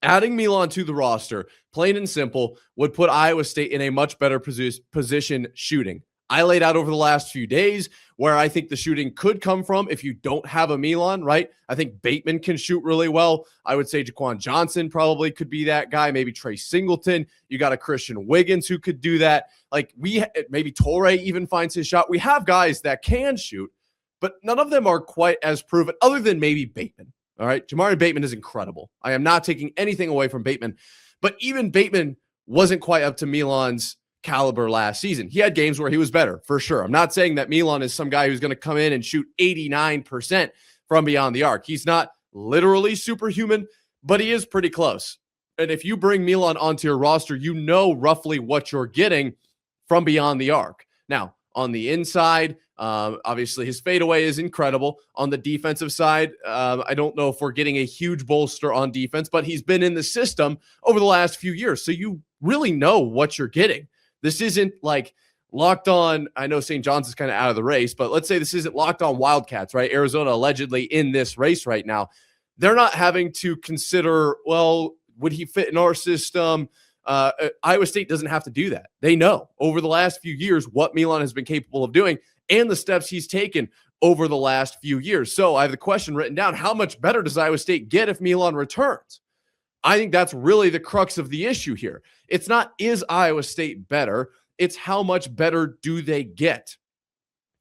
Adding Milan to the roster, plain and simple, would put Iowa State in a much better position shooting. I laid out over the last few days where I think the shooting could come from if you don't have a Milan, right? I think Bateman can shoot really well. I would say Jaquan Johnson probably could be that guy. Maybe Trey Singleton. You got a Christian Wiggins who could do that. Like maybe Torrey even finds his shot. We have guys that can shoot, but none of them are quite as proven other than maybe Bateman. All right. Jamari Bateman is incredible. I am not taking anything away from Bateman, but even Bateman wasn't quite up to Milan's caliber last season. He had games where he was better, for sure. I'm not saying that Milan is some guy who's going to come in and shoot 89% from beyond the arc. He's not literally superhuman, but he is pretty close. And if you bring Milan onto your roster, you know roughly what you're getting from beyond the arc. Now, on the inside, obviously his fadeaway is incredible. On the defensive side, I don't know if we're getting a huge bolster on defense, but he's been in the system over the last few years. So you really know what you're getting. This isn't like Locked On. I know St. John's is kind of out of the race, but let's say this isn't Locked On Wildcats, right? Arizona allegedly in this race right now. They're not having to consider, well, would he fit in our system? Iowa State doesn't have to do that. They know over the last few years what Milan has been capable of doing and the steps he's taken over the last few years. So I have the question written down. How much better does Iowa State get if Milan returns? I think that's really the crux of the issue here. It's not, is Iowa State better? It's how much better do they get?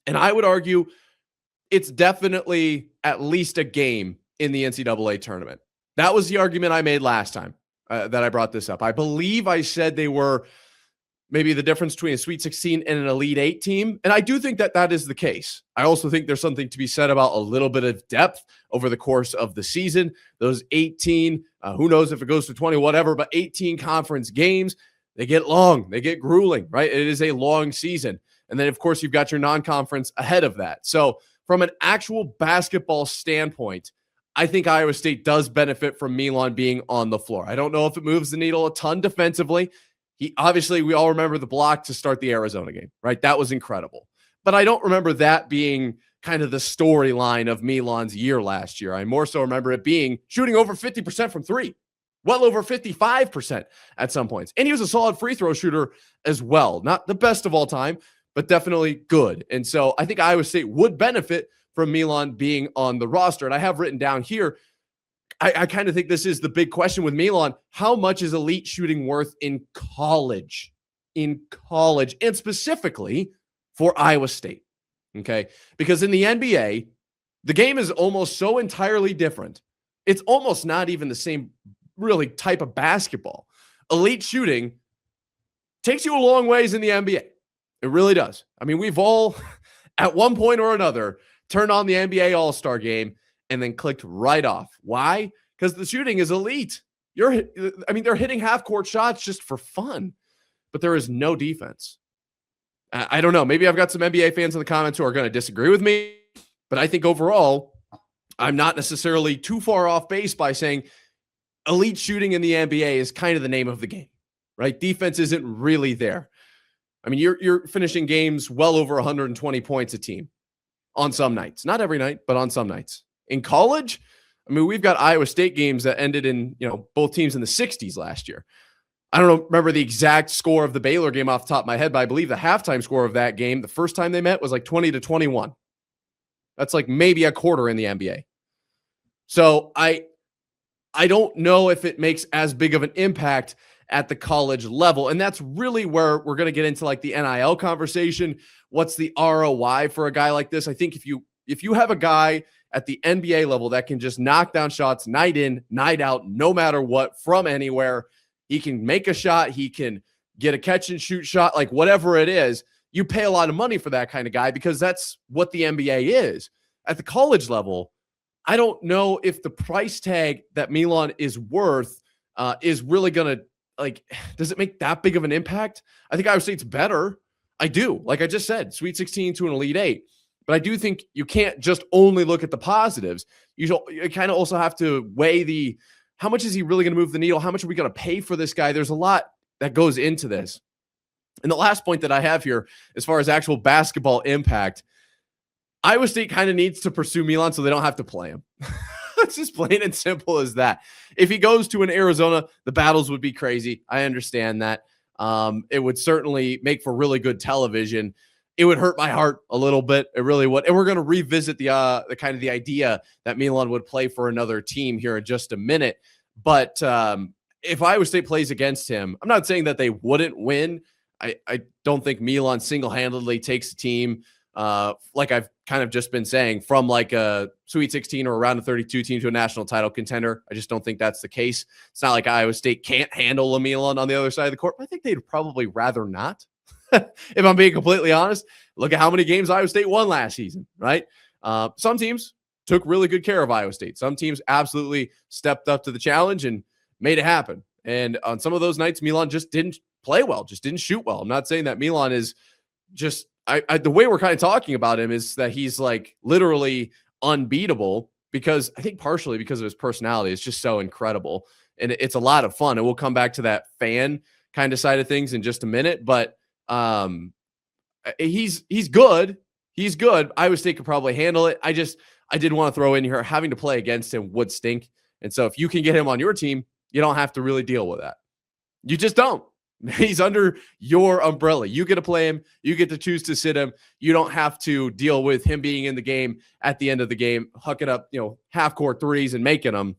And I would argue it's definitely at least a game in the NCAA tournament. That was the argument I made last time that I brought this up. I believe I said they were maybe the difference between a Sweet 16 and an Elite 8 team. And I do think that that is the case. I also think there's something to be said about a little bit of depth over the course of the season. Those 18, who knows if it goes to 20, whatever, but 18 conference games, they get long, they get grueling, right? It is a long season. And then, of course, you've got your non-conference ahead of that. So from an actual basketball standpoint, I think Iowa State does benefit from Milan being on the floor. I don't know if it moves the needle a ton defensively. We all remember the block to start the Arizona game, right? That was incredible. But I don't remember that being kind of the storyline of Milan's year last year. I more so remember it being shooting over 50% from three, well over 55% at some points. And he was a solid free throw shooter as well. Not the best of all time, but definitely good. And so I think Iowa State would benefit from Milan being on the roster. And I have written down here, I kind of think this is the big question with Milan. How much is elite shooting worth in college? And specifically for Iowa State, okay? Because in the NBA, the game is almost so entirely different. It's almost not even the same really type of basketball. Elite shooting takes you a long ways in the NBA. It really does. I mean, we've all, at one point or another, turned on the NBA All-Star game and then clicked right off. Why? Because the shooting is elite. They're hitting half-court shots just for fun, but there is no defense. I don't know. Maybe I've got some NBA fans in the comments who are going to disagree with me, but I think overall, I'm not necessarily too far off base by saying elite shooting in the NBA is kind of the name of the game, right? Defense isn't really there. I mean, you're finishing games well over 120 points a team on some nights. Not every night, but on some nights. In college, I mean, we've got Iowa State games that ended in, both teams in the 60s last year. I don't remember the exact score of the Baylor game off the top of my head, but I believe the halftime score of that game, the first time they met, was like 20-21. That's like maybe a quarter in the NBA. So I don't know if it makes as big of an impact at the college level. And that's really where we're going to get into like the NIL conversation. What's the ROI for a guy like this? I think if you have a guy at the NBA level that can just knock down shots night in, night out, no matter what, from anywhere, he can make a shot, he can get a catch and shoot shot, like whatever it is, you pay a lot of money for that kind of guy because that's what the NBA is. At the college level, I don't know if the price tag that Milan is worth is really going to, does it make that big of an impact? I think Iowa State's better. I do. Like I just said, Sweet 16 to an Elite 8. But I do think you can't just only look at the positives. You kind of also have to weigh how much is he really going to move the needle? How much are we going to pay for this guy? There's a lot that goes into this. And the last point that I have here, as far as actual basketball impact, Iowa State kind of needs to pursue Milan so they don't have to play him. It's just plain and simple as that. If he goes to an Arizona, the battles would be crazy. I understand that. It would certainly make for really good television. It would hurt my heart a little bit. It really would. And we're going to revisit the kind of the idea that Milan would play for another team here in just a minute. But if Iowa State plays against him, I'm not saying that they wouldn't win. I don't think Milan single-handedly takes the team, like I've kind of just been saying, from like a Sweet 16 or around a 32 team to a national title contender. I just don't think that's the case. It's not like Iowa State can't handle a Milan on the other side of the court, but I think they'd probably rather not. If I'm being completely honest, look at how many games Iowa State won last season, right? Some teams took really good care of Iowa State. Some teams absolutely stepped up to the challenge and made it happen. And on some of those nights, Milan just didn't play well, just didn't shoot well. I'm not saying that Milan is just, the way we're kind of talking about him is that he's like literally unbeatable, because I think partially because of his personality. It's just so incredible. And it's a lot of fun. And we'll come back to that fan kind of side of things in just a minute. But he's good. He's good. Iowa State could probably handle it. I did want to throw in here, having to play against him would stink. And so if you can get him on your team, you don't have to really deal with that. You just don't. He's under your umbrella. You get to play him. You get to choose to sit him. You don't have to deal with him being in the game at the end of the game, hucking up, half-court threes and making them,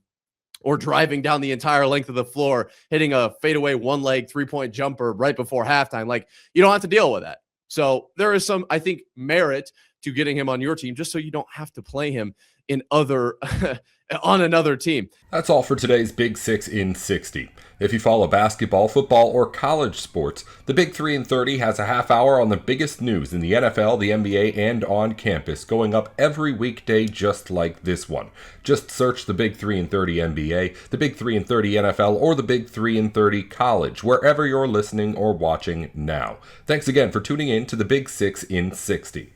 or driving down the entire length of the floor, hitting a fadeaway one-leg three-point jumper right before halftime. Like, you don't have to deal with that. So there is some, I think, merit to getting him on your team, just so you don't have to play him in other on another team. That's all for today's Big Six in 60. If you follow basketball, football, or college sports, the Big 3 in 30 has a half hour on the biggest news in the NFL, the NBA, and on campus, going up every weekday just like this one. Just search the Big 3 in 30 NBA, the Big 3 in 30 NFL, or the Big 3 in 30 college, wherever you're listening or watching now. Thanks again for tuning in to the Big Six in 60.